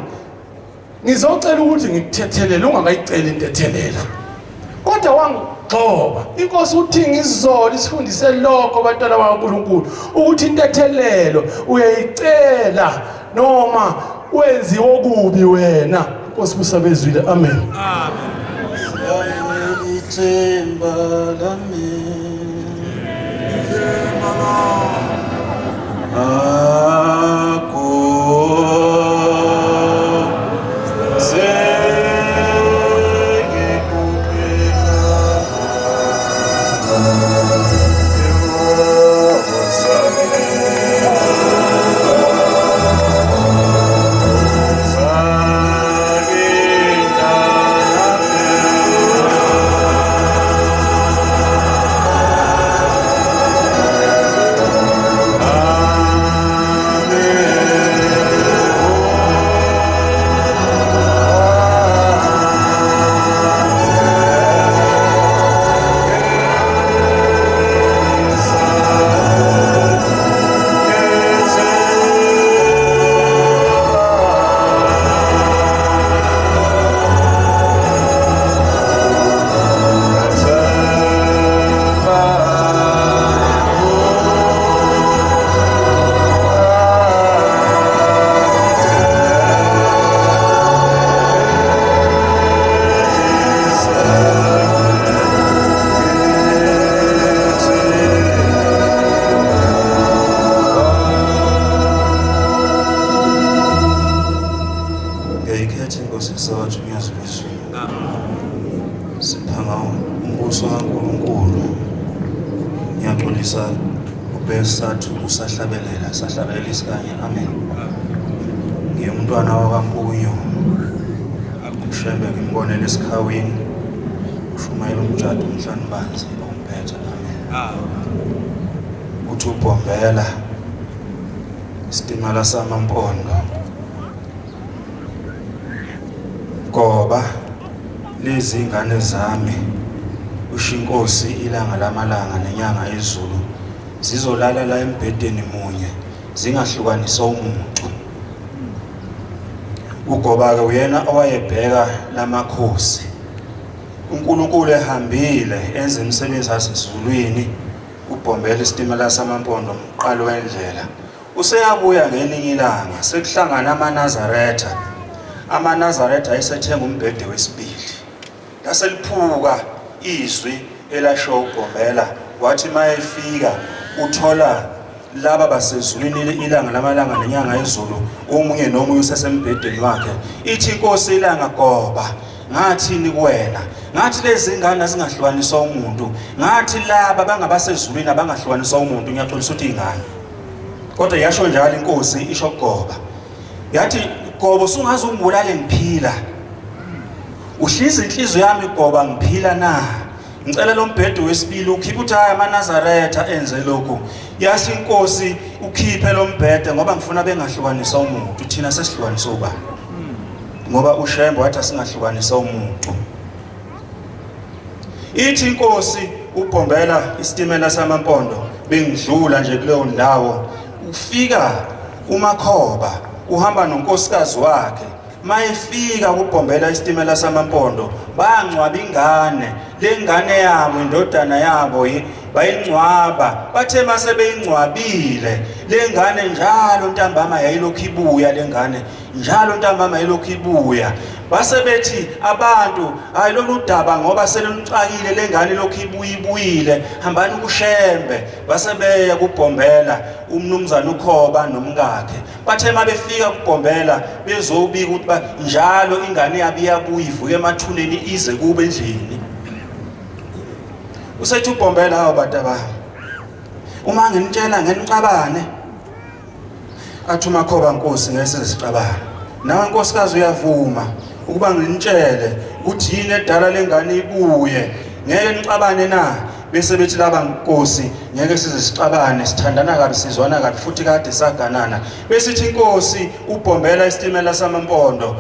ngizocela ukuthi ngikuthethelele ungakayicela intethelelo kodwa wangixoba inkosi uthi ngizolo isifundise lokho abantwana baNkulunkulu ukuthi intethelelo uyayicela noma wenziwe okubi wena Nkosi busabezwile amen amen ithemba lami sisawathi ngiyazizwa siphanga umbuso kaNkulunkulu ngiyaxolisa ubesathu usahlabelela sahlabelela isikanye amen ngiyumntwana wakaMpunyo umshembe ngimbonela esikhawini ushumayela umtshado umhlanu banzi omphethe amen uthi uBhombela isitimela samaMpondo ngoba lezi ingane zami ushinkosi ilanga lamalanga nenyanga yezulu zizolala la embhedeni munye zingahlukaniswa umuntu ugoba ke uyena owayebheka lamakhosi uNkulunkulu ehambile enze umsebenzi wasezulwini uBhombela isitimela samaMpondo umqalo wendlela useyabuya ngelinye ilanga sekuhlangana amaNazaretha ayesethenga umbhede wesibili laseliphuka izwi elasho uBhombela wathi mayefika uthola laba basezulwini ilanga lamalanga nenyanga yezulu omunye nomunye usesembhedeni wakhe ithi inkosi ilanga goba ngathini kuwena ngathi lezi ingane zingahlukaniswa umuntu ngathi laba bangabasezulwini abangahlukaniswa umuntu ngiyaxolisa ukuthi ingane kodwa yasho njalo inkosi isho goba yathi goba usungaze ungibulale ngiphila uhliza inhliziyo yami goba ngiphila na ngicela lo mbhede wesibili ukhipha uthi hayi amaNazaretha enze lokho yathi inkosi ukhiphe lo mbhede ngoba ngifuna bengahlukanisa umuntu thina sesihlukanisa ubani ngoba uShembe wathi asingahlukanisa umuntu ithi inkosi uBhombela isitimela samaMpondo bengidlula nje kuleyo ndawo ufika uMakhoba uhamba nonkosikazi wakhe mayefika uBhombela isitimela samaMpondo bangcwaba ingane lengane yabo indodana yabo bayingcwaba bathe mase beyingcwabile lengane njalo ntambama yayilokhu ibuya lengane njalo ntambama yayilokhu ibuya base bethi abantu hayi lolu daba ngoba selumcakile lengane lokhu ibuyile hambani kuShembe base beya kuBhombela umnumzana uKhoba nomkakhe bathe mabefika kuBhombela bezobika ukuthi njalo ingane yabiyabuya ivuke emathuneni ize kube endlini usethi uBhombela hawo bataba uma nginitshela ngenicabane athi uMakhoba Nkosi ngeke sizicabana nawe nkosikazi uyavuma ukuba nginitshele ukuthi yini edala lengane ibuye ngeke nicabane na bese bethi laba Nkosi ngeke sizicabane sithandana kabi sizwana kabi futhi kade saganana besithi inkosi uBhombela isitimela samaMpondo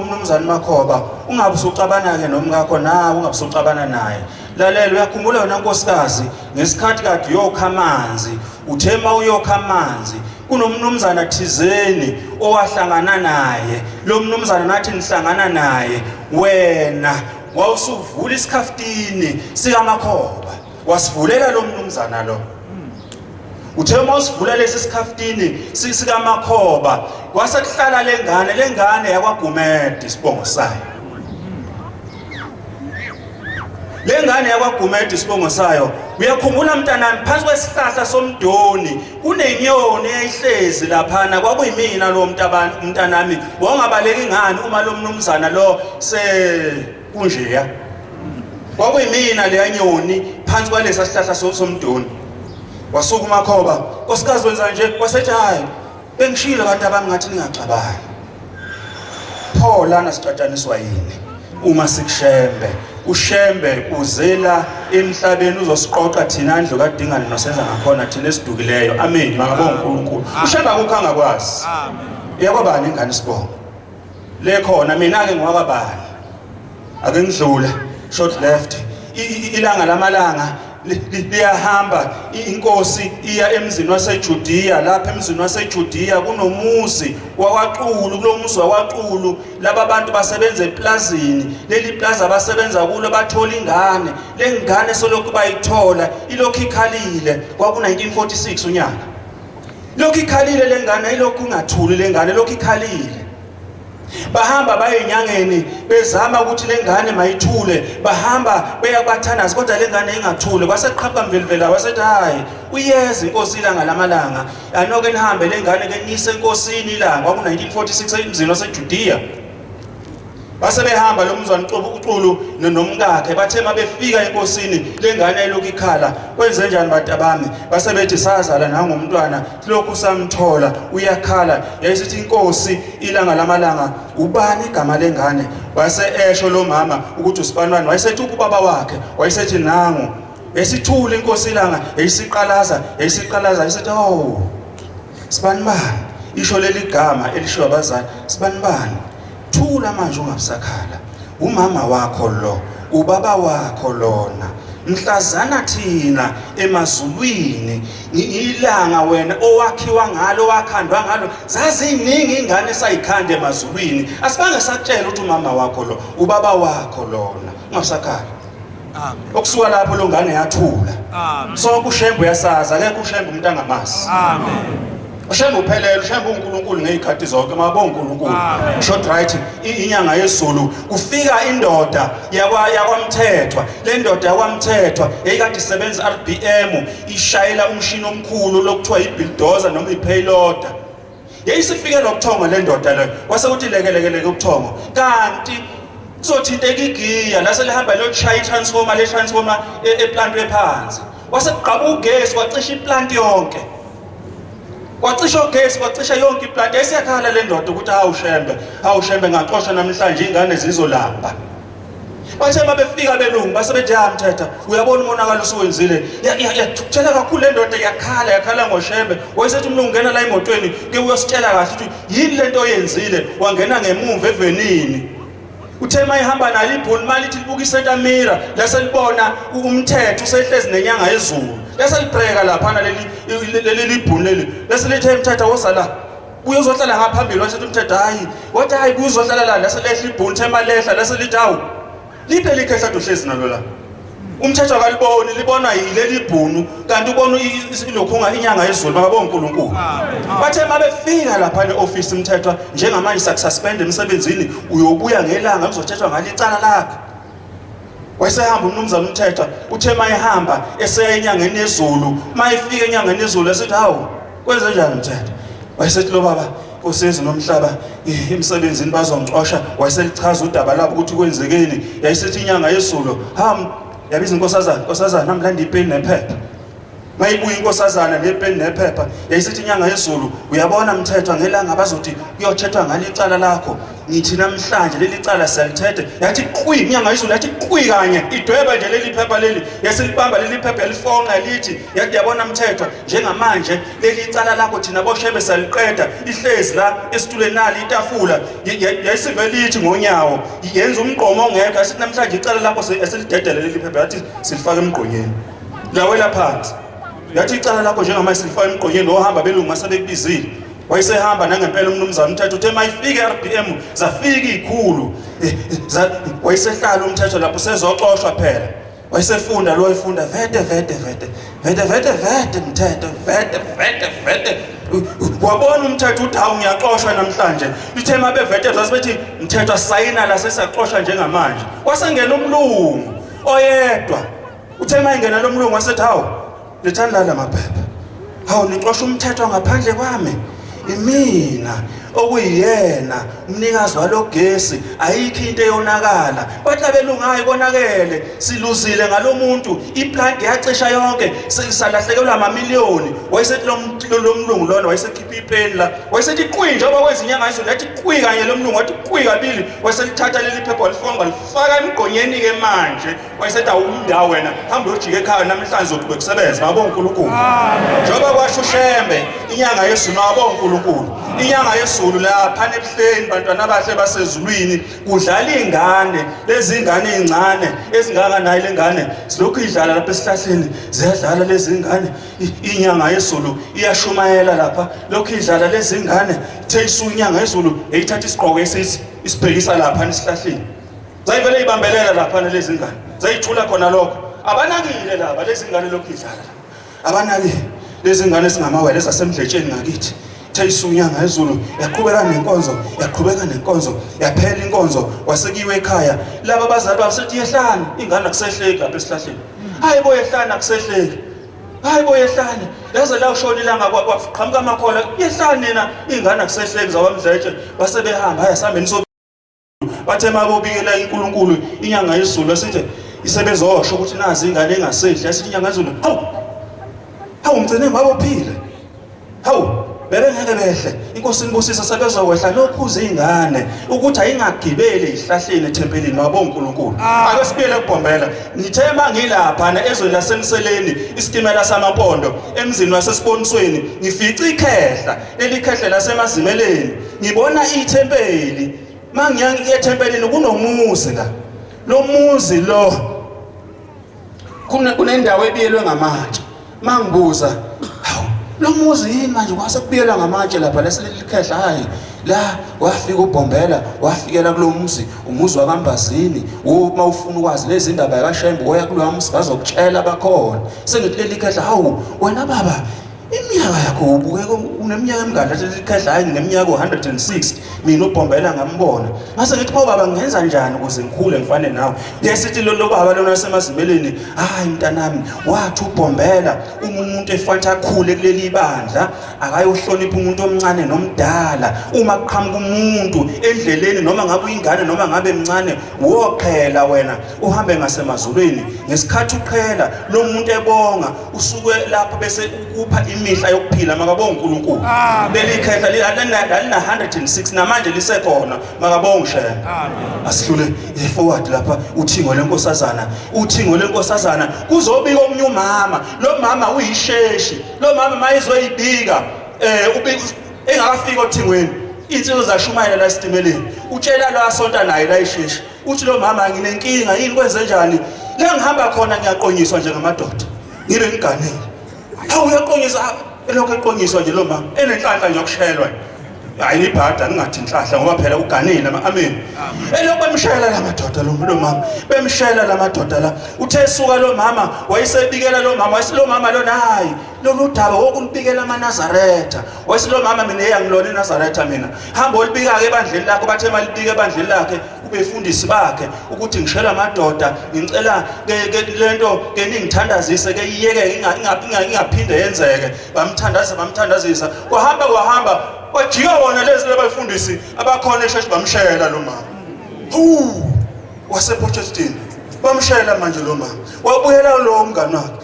mnumzane Makhoba ungabe usucabana ke nomkakho nawe ungabe usucabana naye lalela uyakhumbula wena nkosikazi ngesikhathi kade uyokha amanzi uthema uyokha amanzi kunomnumzana thizeni owahlangana naye lo mnumzana nathi nihlangana naye wena wawusuvula isikhaftini sikaMakhoba wasivulela lo mnumzana lo uthema usivula lesi sikhaftini sikaMakhoba kwasekuhlala lengane yakwaGumede isibongo sayo lengane yakwaGumede isibongo sayo uyakhumbula mntanami phansi kwesihlahla somdoni kunenyoni eyayihlezi laphana kwakuyimina lo mntanami wangabaleki ngani uma lo mnumzana lo kunjeya kwakuyimina le nyoni phansi kwalesa sihlahla somdoni wasuka uMakhoba nkosikazi wenza nje wasethi hayi bengishilo kanti abami ngathi ningacabani pho lana sicataniswa yini uma sikuShembe uShembe uzela emhlabeni uzosiqoqa thina andlo kadingane nosenza ngakhona thina esidukileyo amen makabonga uNkulunkulu uShembe akukhanga kwazi amen yakwabani ingane isibongo le khona mina ke ngwakabani ake ngidlula short left ilanga lamalanga liyahamba inkosi iya emzini waseJudiya lapha emzini waseJudiya kunomuzi wakwaXulu kulomuzi wakwaXulu laba bantu basebenza eplazini leli plaza basebenza kulo bathola ingane lengane solokhu bayithola ilokhu ikhalile kwaku 1946 unyaka lokhu ikhalile lengane ilokhu ngathuli lengane lokhu ikhalile bahamba baye enyangeni bezama ukuthi lengane mayithule bahamba beyabathanaza kodwa lengane ingathule kwaseqhapha mvelivela wasethi hayi uyeza inkosi ilanga lamalanga anoke nihambe lengane ke nise enkosini ilanga kwaku 1946 emzini waseJudiya base behamba lo mzwana uCulu nomkakhe bathe mabefika enkosini lengane elokhu ikhala kwenze njani batabami base bethi sazala nangomntwana lokhu samthola uyakhala yayisithi inkosi ilanga lamalanga ubani igama lengane base esho lo mama ukuthi uSibanibani wayesethi ubaba wakhe wayesethi nangu esithula inkosi ilanga yayisiqalaza yayisithi oh Sibanibani isho leli gama elisho abazali Sibanibani thula manje ungabusakhala umama wakho lo ubaba wakho lona mhlazana thina emazulwini ilanga wena owakhiwa ngalo wakhandwa ngalo zaziningi ingane sayikhanda emazulwini asibange sakutshela ukuthi umama wakho lo ubaba wakho lona ungabusakhala amen okusuka lapho lo ngane yathula amen sonke uShembe uyasaza akekho uShembe umuntu angamasi amen uShembe uphelele uShembe uNkulunkulu ngezikhathi zonke mabonga uNkulunkulu short right inyanga yezulu kufika indoda yakwaMthethwa le ndoda yakwaMthethwa eyikade isebenza RBM ishayela umshini omkhulu lokuthiwa ibulldozer noma ipayloader yayisifike lokuthonga le ndoda le kwase kuthi lekeleke ukuthonga kanti kuzothinteka igiya lase lihamba lokushaya itransformer le transformer eplant ephansi kwase kuqaba ugesi kwacisha iplant yonke kwacisha ugesi kwacisha yonke iplant esiyakhala le ndoda ukuthi hawu Shembe ngaxoshwa namhlanje ingane zizolamba bathe mabefika belungu base bethi Mthetha uyabona umonakalo usuwenzile yakutshela kakhulu le ndoda yakhala ngoShembe wayesethi umlungu ngena la emotweni ke uyositshela kahle ukuthi yini lento oyenzile wangena ngemuva evenini uthe mayihamba nalo ibhuni mali ithi libuka iSentamira laselibona uMthetho usehlezi nenyanga yezulu laselibhreka lapha leli ibhuni leli laselithe Mthetha wosala uyozohlala ngaphambili wasethi Mthetha hayi kuzohlala la laselehla ibhuni thema lehla laselithi hawu liphe likhehla dohlezi nalo la Umthetho akaliboni libona yileli ibhunu kanti ubona ilokhunga inyanga yezulu bakabonga uNkulunkulu bathe mabefika lapha eoffice Umthetho njengamanje sakususpend emsebenzini uyobuya ngelanga kuzothethwa ngalicala lakhe wayesehamba umnumzana Umthetho uthe mayihamba eseya enyangeni yezulu mayifika enyangeni yezulu esithi hawu kwenze njani Umthetho wayesethi lo baba usizi nomhlaba emsebenzini bazongixosha wayeselichaza udaba labo ukuthi kwenzekeni yayisethi inyanga yezulu yabiza inkosazana namlanda ipeni nephepha mayibuya inkosazana nepeni nephepha yayisithi inyanga yezulu uyabona Mthetho ngelanga bazothi kuyothethwa ngalicala lakho ngithi namhlanje leli cala siyalithethe yathi qwi inyanga yezulu yathi qwi kanye idweba nje leli phepha leli yaselibamba leli phepha elifonqa lithi yathi yabona Mthetho njengamanje leli cala lakho thina boShembe saliqeda ihlezi la esitulweni nali itafula yayisivelithi ngonyawo yenza umgqomo ongekho asithi namhlanje icala lakho eselidedele leli phepha yathi silifaka emgqonyeni lawela phansi yathi icala lakho njengamanje silifaka emgqonyeni ohamba belungu masebekubizile wayesehamba nangempela umnumzana Umthetho uthe mayifika RBM zafika izikhulu wayesehlala Umthetho lapho sezoxoshwa phela wayesefunda lo efunda vete Mthetho vete wabona Umthetho uthi hawu ngiyaxoshwa namhlanje lithe mabevete zasibethi Mthetho asayina la sesaxoshwa njengamanje wasengena umlungu oyedwa uthe mayingena lo mlungu wasethi hawu lethani la maphepha hawu nixoshwa Umthetho ngaphandle kwami imina okuyiyena umnikazi walogesi ayikho into eyonakala bathi labelungayo konakele siluzile ngalomuntu iplant yacisha yonke sisalahlekelwa amamiliyoni wayesethi lo mlungu lona wayesekhipha ipeni la wayesethi qwi njengoba kwezinyanga yezulu yathi qwi kanye lo mlungu wathi qwi kabili wayeselithatha leli phepha walifonqa lifaka emgqonyeni ke manje wayesethi awumndawo wena hamba uyojika ekhaya namhlanje uzoqhubeka kusebenza ngabonga uNkulunkulu njengoba kwasho uShembe inyanga yezulu ngabonga uNkulunkulu inyanga yezulu lapha ebuhleni bantwana abahle basezulwini kudlala ingane lezi ingane ezincane ezingaka nayo lengane silokhu idlala lapha esihlahleni ziyadlala lezi ingane inyanga yezulu iyashumayela lapha lokhu idlala lezi ingane theyisu inyanga yezulu eyithatha isiqhoko isibhekisa lapha esihlahleni zayivele ibambelela lapha lezi ingane zayithula khona lokho abanakile laba lezi ingane lokhu idlala abanakile lezi ingane singamawele zasemdletsheni ngakithi theyisunyanga yezulu yaqhubeka nenkonzo yaphela inkonzo wasekiwe ekhaya laba abazali basethi yehlani ingane akusehleki lapha esihlahleni hayibo yehlani akusehleki hayibo yehlani yaze la ushona ilanga kwaqhamuka amakhola yehlani nina ingane akusehleki zawamdletshe basebehamba haya sambe bathe mabobikela iNkulunkulu inyanga yezulu asithi isebezosho ukuthi nazi ingane engasedli asithi inyanga yezulu hawu mgcine mabophile hawu bebengeke behle inkosi inibusisa sebezokwehla lokhuza ingane ukuthi ayingagibeli ihlahleni ethempelini wabo uNkulunkulu ake sibuyele kuBhombela ngithema ngilapha ezweni lasemseleni isitimela samampondo emzini wasesibonisweni ngifica ikhehla lelikhehla lasemazimeleni ngibona ithempeli mangiyangiye ethempelini kunomuzi la lo muzi lo kunendawo ebiyelwe ngamatshe mangibuza lo muzi yini manje kwase kubiyela ngamatshe lapha leselikhehla hayi la wafika uBhombela wafikela kulo muzi umuzi waKambazini uma ufuna ukwazi lezi indaba yaKashembe oya kulo muzi bazokutshela abakhona sengithi lelikhehla hawu wena baba iminyaka yakho ubukeka uneminyaka emingaka lelikhehla hayi ngineminyaka 160 mina uBhombela ngambona mase ngithi baba ngenza njani ukuze ngikhule ngifane nawe ngesithi lo baba lona wasemazimeleni hayi mntanami wathi uBhombela umuntu efanele akhule kuleli bandla akayohlonipha umuntu omncane nomdala uma kuqhamuka umuntu endleleni noma ngabe uyingane noma ngabe emncane woqhela wena uhambe ngasemazulwini ngesikhathi uqhela lo muntu ebonga usuke lapha bese ukupha imihla yokuphila makabonga uNkulunkulu leli khehla lina 106 namanje lisekhona makabonga shema asidlule forward lapha uthingo lenkosazana kuzobika omunye umama lo mama uyisheshi lo mama mayizoyibika engakafika othingweni insizwe zashumayela la sitimeleni utshela lo asonta naye la isheshi uthi lo mama nginenkinga yini kwenze njani la ngihamba khona ngiyaqonyiswa njengamadoda ngibe ngiganele hawu uyaqonyiswa elokho eqonyiswa nje lo mama enenhlanhla nje yokushelwa hayi ibhada ngingathi inhlahla ngoba phela uganile amen elokho bemshayela la madoda lo mama bemshayela la madoda la uthe suka lo mama wayesebikela lo mama wayesilo mama lona hayi lolu daba wokulibikela amaNazaretha wayesilo mama mina eyangilona eNazaretha mina hamba olibika ke ebandleni lakho bathe malibike ebandleni lakhe ubefundisi bakhe ukuthi ngishela amadoda ngicela ke lento ke ningithandazise ke iyeke ingaphinde yenzeke bamthandazisa kwahamba wajika wona lezi labafundisi abakhona eshashi bamshayela lo mama wasePotchefstroom bamshayela manje lo mama wabuyela lo mngani wakhe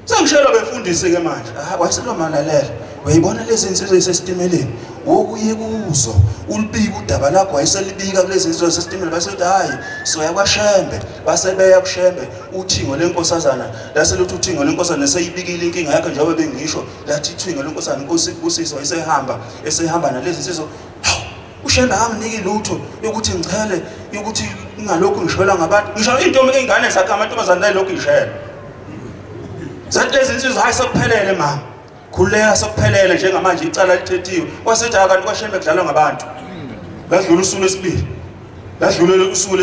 sengishayela befundisi ke manje wayeselo malalela wayibona lezi insizwe esesitimeleni wokuye kuzo ulibika udaba lakho wayeselibika kulezi insizwe esesitimeleni basethi hayi soya kwaShembe basebeya kuShembe uthingo lenkosazana laseluthi uthingo lenkosazana seyibikile inkinga yakhe njengoba bengisho lathi ithingo lenkosazana inkosi kubusisa esehamba nalezi insizwe uShembe akamniki lutho yokuthi ngichele yokuthi ingalokhu ngishwela ngabantu ngisho intombi engane zakhe amantombazana layilokhu ishela zathi lezi insizwe hayi sekuphelele mama khuleka sekuphelele njengamanje icala lithethiwe wasethi akanti kwaShembe kudlalwa ngabantu ladlula usuku lesibili ladlula usuku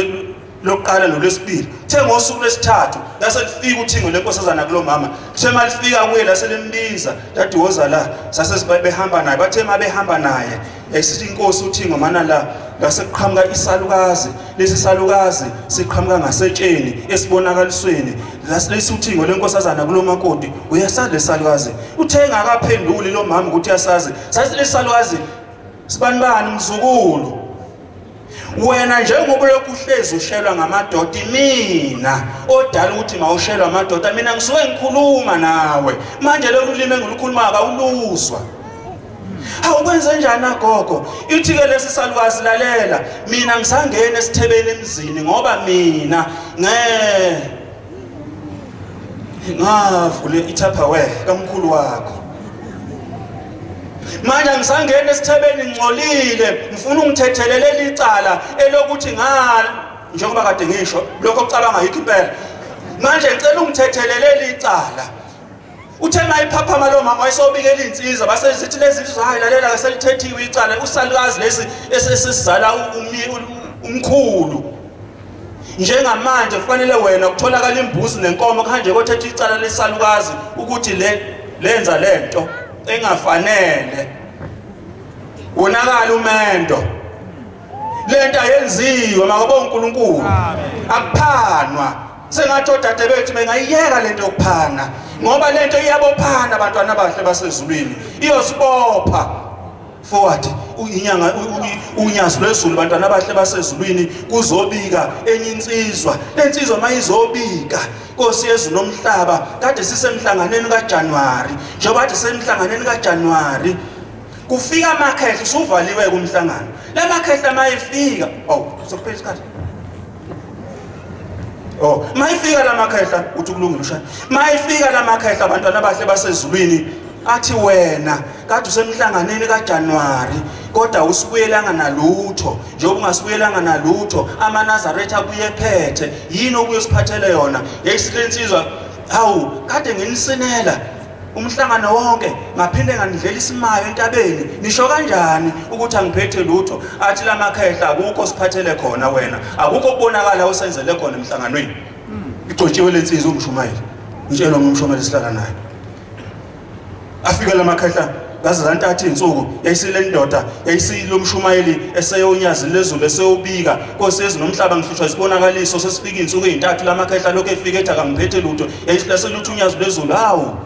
lokuqala nolwesibili the ngosuku lesithathu laselifika uthingo lenkosazana kulo mama kuthe malifika kuye laselimbiza lathi woza la sasesibehamba naye bathe mabehamba naye esithi inkosi uthingo mana la lasekuqhamuka isalukazi lesi salukazi siqhamuka ngasetsheni esibonakalisweni lasi uthingo lenkosazana kulo makoti uyasale lesalukazi uthe ngakaphenduli lo mama ukuthi yasazi sathi lesalukazi sibanibani mzukulu wena njengoba lokuhlezi ushelwa ngamadoda mina odala ukuthi mawushelwa amadoda mina ngisuke ngikhuluma nawe manje lo lulimi engilikhuluma akawuluzwa awukwenze njani agogo ithi ke lesi salukazi lalela mina ngisangena esithebeni emzini ngoba mina ngavule itupperware kamkhulu wakho manje ngisangena esithebeni ngcolile ngifuna ungithethelele icala elokuthi njengoba kade ngisho lokho kucabanga yikho impela manje ngicela ungithethelele icala uthe mayiphaphama lo mama wayesobikela insizwa basezithi lezi insizwa hayi lalela kaselithethiwe icala usalukazi lesi esesizala umkhulu njengamanje kufanele wena kutholakala imbuzi nenkomo kuhanje kothetha icala lesalukazi ukuthi lenza lento engafanele wonakala umendo lento ayenziwe makabonga uNkulunkulu akuphanwa sengathi odade bethu bengayiyeka lento yokuphana ngoba lento iyabophana abantwana abahle basezulwini iyosibopha forward inyanga unyazi lwezulu bantwana abahle basezulwini kuzobika enye insizwa. Lensizwa mayizobika Nkosi yezulu nomhlaba kade sisemhlanganweni kaJanuary. Njengoba kade sisemhlanganweni kaJanuary kufika amakhehla usuvaliwe kumhlangano. La makhehla mayifika sokuphela isikhathi. Mayifika la makhehla uthi kulungile ushaya. Mayifika la makhehla abantwana abahle basezulwini athi wena kade usemhlanganeni kaJanuary kodwa usibuyelanga nalutho. Njengoba ungasibuyelanga nalutho amaNazaretha abuye ephethe yini obuye siphathele yona. Yayisihlensizwa hawu kade nginisinela umhlangano wonke ngaphinde nganidlela isimayo entabeni. Nisho kanjani ukuthi angiphethe lutho? Athi la makhehla akukho siphathele khona wena. Akukho kubonakala usenzele khona emhlanganweni. Igcotshiwe lensizwa umshumayeli. Ngitshela umshumayeli sihlala naye. Afika la makhehla ngaze zantathu insuku yayisile ndoda yayisilo mshumayeli eseyonyazi lezulu eseyobika Nkosi yezulu nomhlaba ngihlushwa isibonakaliso sesifika insuku ezintathu la makhehla lokho efike ethi akangiphethe lutho yayisilasela lutho unyazi lwezulu. Hawu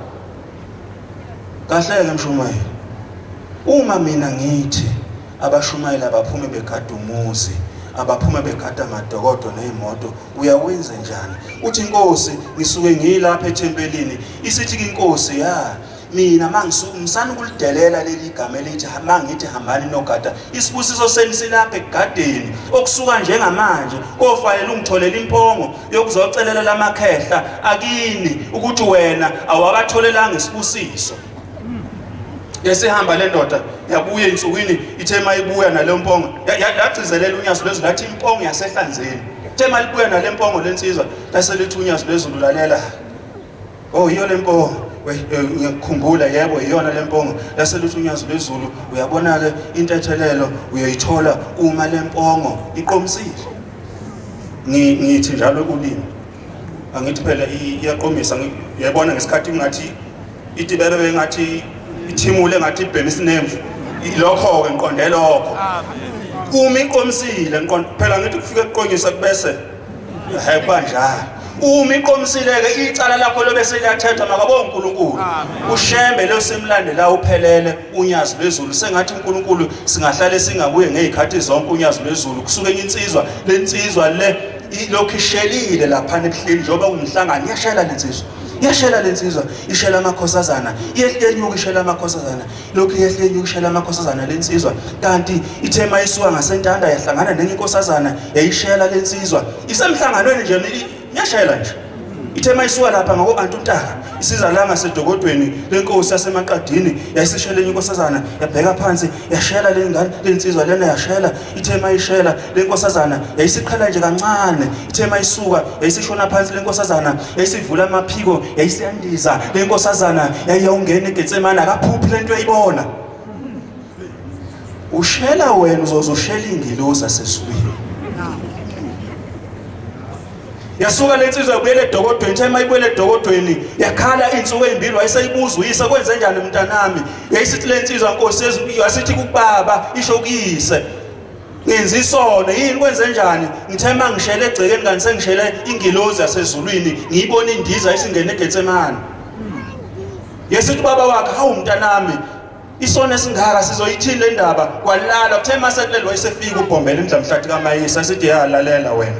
kahle ke mshumayeli, uma mina ngithi abashumayeli abaphume begada umuzi abaphume begada amadokodo nezimoto uyawenza njani? Uthi Inkosi ngisuke ngilapha ethempelini isithi inkosi mina mangisana ukulidelela leli igama elithi mangithi hambani nogada isibusiso seni silapha egadeni okusuka njengamanje kofanele ungitholela impongo yokuzocelela lamakhehla akini ukuthi wena awabatholelanga isibusiso. Yasihamba le ndoda yabuye insukwini ithe mayibuya nale mpongo yacizelela unyazi lwezulu lathi impongo yasehlanzeni. Ithe malibuya nale mpongo lensizwa laselithi unyazi lwezulu lalela iyo le mpongo ngiyakukhumbula yebo iyona le mpongo laselithi unyazi lwezulu uyabona ke intethelelo uyayithola uma le mpongo iqomisile. Ngithi njalo kulini angithi phela iyaqomisa uyabona ngesikhathi ngathi itibebe ngathi ithimule ngathi ibhemi sinemvu lokho ke ngiqonde lokho uma iqomisile ngiqonde phela ngithi kufika ukuqonyisa kubese hayibanjalo uma iqomisile ke icala lakho lobese liyathethwa makabo uNkulunkulu ushembe losimlande la uphelele unyazi lwezulu sengathi uNkulunkulu singahlale singabuye ngezikhathi zonke unyazi lwezulu kusuke insizwa lensizwa le lokhu ishelile lapha ebuhleli njoba kumhlangano yashela lensizwa. Yashela lensizwa ishela amakhosazana yehlyenyuka ishela amakhosazana lokhu yehlyenyuka ishela amakhosazana lensizwa kanti ithe mayisuka ngasentanda yahlangana nenye inkosazana yayishela lensizwa isemhlanganweni nje yashela nje ithe mayisuka lapha ngako anti uNtaka isiza la ngasedokodweni lenkosi yasemaqadini yayisishela enye inkosazana yabheka phansi yashela lengane lensizwa lena yashela ithe mayishela lenkosazana yayisiqhala nje kancane ithe mayisuka yayisishona phansi lenkosazana yayisivula amaphiko yayisiyandiza lenkosazana yayiyongena eGetsemane akaphuphi lento eyibona. Ushela wena uzoshela ingilosi asesulwini. Yasuka lensizwa yabuyela edokodweni ithe mayibuyela edokodweni yakhala insuku ezimbili wayeseyibuza uyise kwenze njani mntanami yayisithi lensizwa Nkosi yezulu yasithi kubaba isho kuyise ngenza isono yini kwenze njani ngithe mangishele egcekeni kanti sengishele ingilozi yasezulwini ngiyibona indiza isingene eGetsemane. Yesithi baba wakhe hawu mntanami isona singaka sizoyithini le ndaba kwalala kuthe masekulelo wayesefika ubhombela emdlamhlathi kaMayisa sithi yalalela wena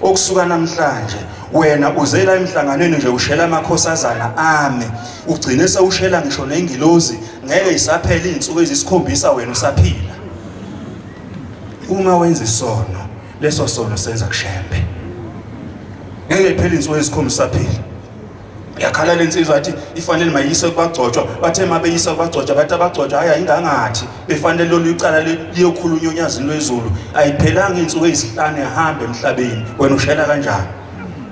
okusuka namhlanje wena uzela emhlanganweni nje ushela amakhosazana ame ugcine sewushela ngisho nengilozi ngeke isaphela izinsuku ezisikhombisa wena usaphila. Uma wenza isono leso sono senza kushembe ngeke iphela izinsuku ezisikhombisa usaphila. Yakhala lensizwa athi ifanele mayise kubagcotshwa bathe mabeyisa kubagcotshwa bathi abagcotshwa hayi ingangathi befanele lolu icala liyokhulunywa unyazini lwezulu ayiphelanga izinsuku ezisihlanu ehambe emhlabeni wena ushela kanjani?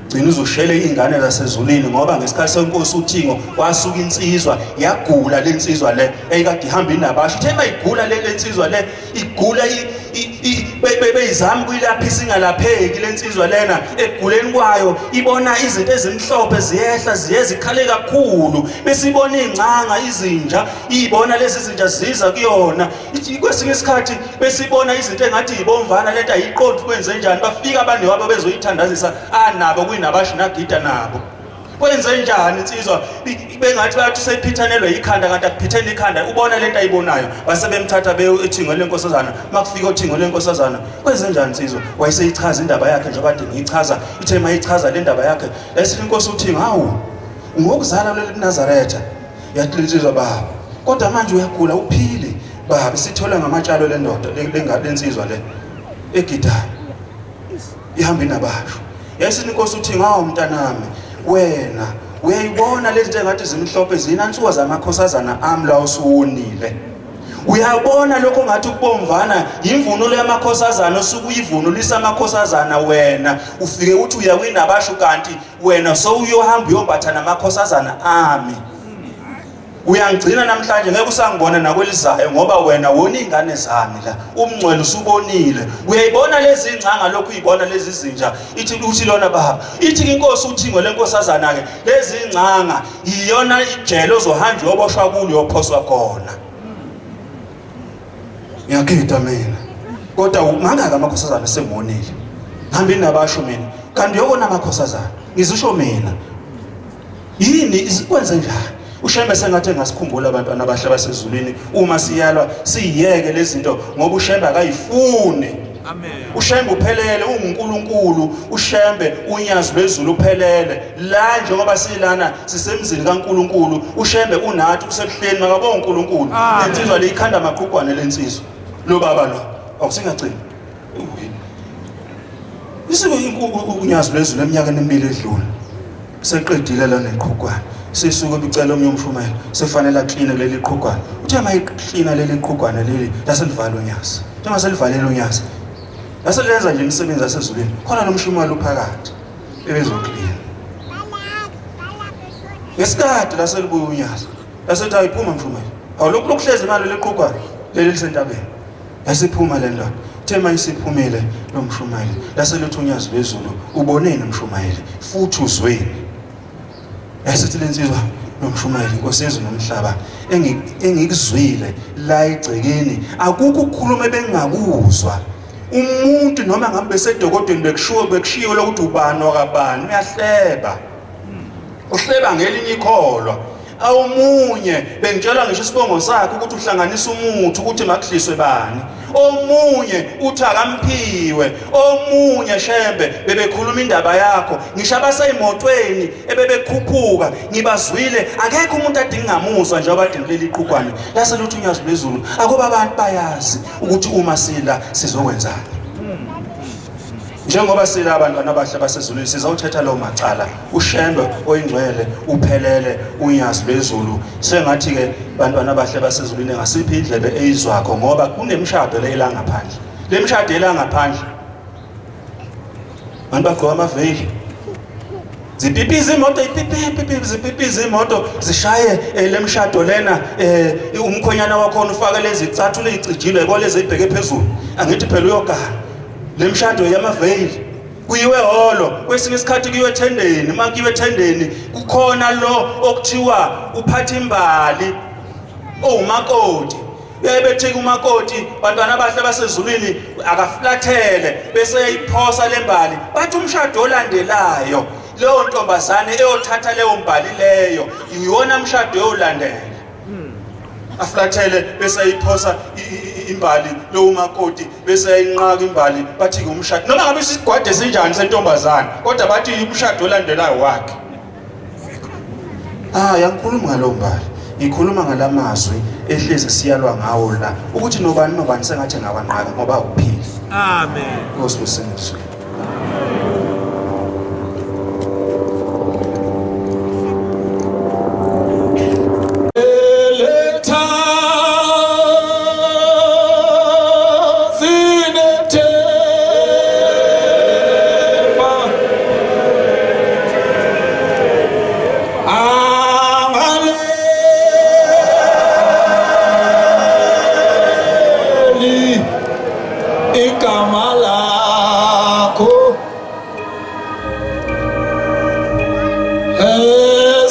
Gcina uzoshele izingane zasezulwini ngoba ngesikhathi senkosi uThingo wasuka insizwa yagula lensizwa le eyikade ihamba inabasho uthe mayigula lensizwa le igula beyizama kuyilaphisa ingalapheki lensizwa lena eguleni kwayo ibona izinto ezimhlophe ziyehla zikhale kakhulu bese ibona ingcanga izinja ibona lezi zinja ziza kuyona kwesinye isikhathi bese ibona izinto engathi ibomvana lento ayiqondi kwenze njani bafika abantu wabo bezoyithandazisa nabo kuyinabasho nagida nabo kwenze njani insizwa bengathi bathi sephithanelwe ikhanda kanti akuphithene ikhanda ubona lento ayibonayo basebemthatha ethingo lenkosazana makufika uthingo lenkosazana kwenze njani insizwa wayeseyichaza indaba yakhe nje kade ngiyichaza ithe mayichaza le ndaba yakhe lesithi inkosi uthingo hawu ngokuzala leli Nazaretha yathi insizwa baba kodwa manje uyagula uphile baba sithola ngamatshalo le ndoda lensizwa le egidana ihamba inabasho yasithi inkosi uthi ngawo mntanami wena uyayibona lezi zinto engathi zimhlophe zinansuka zamakhosazana ami la usuwonile uyabona lokho ngathi ukubomvana imvunulo yamakhosazana osuku uyivunulisa amakhosazana wena ufike uthi uyakwinabasho kanti wena so uyohamba uyombatha namakhosazana ami uyangcina namhlanje ngeke usangibona nakwelizayo ngoba wena wona ingane zami la umncwele usubonile uyayibona lezi ingcanga lokhu uyibona lezi zinja ithi uthi lona baba ithi inkosi uthingo lenkosazana ke lezi ingcanga iyona ijele ozohanja uyoboshwa kulo uyophoswa khona ngiyakhetha mina kodwa ungangaka amakhosazana semonile ngihambe nabasho mina kanti yokona amakhosazana ngizisho mina yini isikwenze njani ushembe sengathi engasikhumbula abantwana abahle basezulwini uma siyalwa siyeke lezi zinto ngoba ushembe akayifuni amen ushembe uphelele unguNkulunkulu ushembe unyazi lwezulu uphelele la njengoba silana sisemzini kaNkulunkulu ushembe unathi usebuhleni makabonga uNkulunkulu lensizwa leyikhanda amaqhugwane lensizwa lo baba lo akusingagcini isiko unyazi lwezulu eminyakeni emibili edlule seqedile la neqhugwane sisuke bicela omnye umshumela sefanele akline leli qhugwane uthe mayiklina leli qhugwane leli laselivala unyasi njengoba selivalela unyasi laselenza nje imisebenzi yasezulwini khona nomshumela uphakathi ebezoklina ngesikade laselibuya unyasi lasethi ayiphuma mshumela awulokhu lokuhleza imali leli qhugwane leli lisentabeni yasiphuma le ndoda thema isiphumile lo mshumela laselithi unyazi lwezulu uboneni mshumela futhi uzweni yasithi lensizwa nomshumela inkosi yezulu nomhlaba engikuzwile la egcekeni akukho ukukhuluma bengingakuzwa umuntu noma ngabe besedokodweni bekushiwo lokuthi ubani wakabani uyahleba uhleba ngelinye ikholwa awumunye bengitshela ngisho isibongo sakhe ukuthi uhlanganisa umuthi ukuthi makudliswe bani omunye uthi akamphiwe omunye shembe bebekhuluma indaba yakho ngisho abaseyimotweni ebebekhuphuka ngibazwile akekho umuntu adingamuzwa nje abadingeleli iqhugwane laseluthi unyazi lwezulu akuba abantu bayazi ukuthi uma sila sizokwenzani njengoba sila abantwana abahle basezulwini sizawuthetha lawo macala ushembe oyingcwele uphelele unyazi lwezulu sengathi ke bantwana abahle basezulwini ngasiphi indlebe eyizwakho ngoba kunemshado le elangaphandle le mshado elangaphandle abantu bagqoka amaveli zipipiza imoto zipipiza imoto zishaye le mshado lena umkhonyana wakho ufaka lezi icathulo ezicijile kolezi ezibheke phezulu angithi phela uyogana le mshado yamaveli kuyiwe holo kwesinye isikhathi kuyiwe ethendeni makuyiwe ethendeni kukhona lo okuthiwa uphatha imbali umakoti bethi umakoti bantwana abahle basezulwini akaflathele bese eyiphosa lembali bathi umshado olandelayo leyo ntombazane eyothatha leyo mbali leyo iyona umshado oyolandela aflathele bese ayiphosa imbali lo umakoti bese ayinqaka imbali bathi umshado noma ngabe isigwade sinjani sentombazane kodwa bathi umshado olandelayo wakhe yangikhuluma ngalo mbali ngikhuluma ngalamazwi ehlezi siyalwa ngawo la ukuthi nobani sengathi ngabanqaka ngoba uphile amen Nkosi senizwe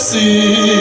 See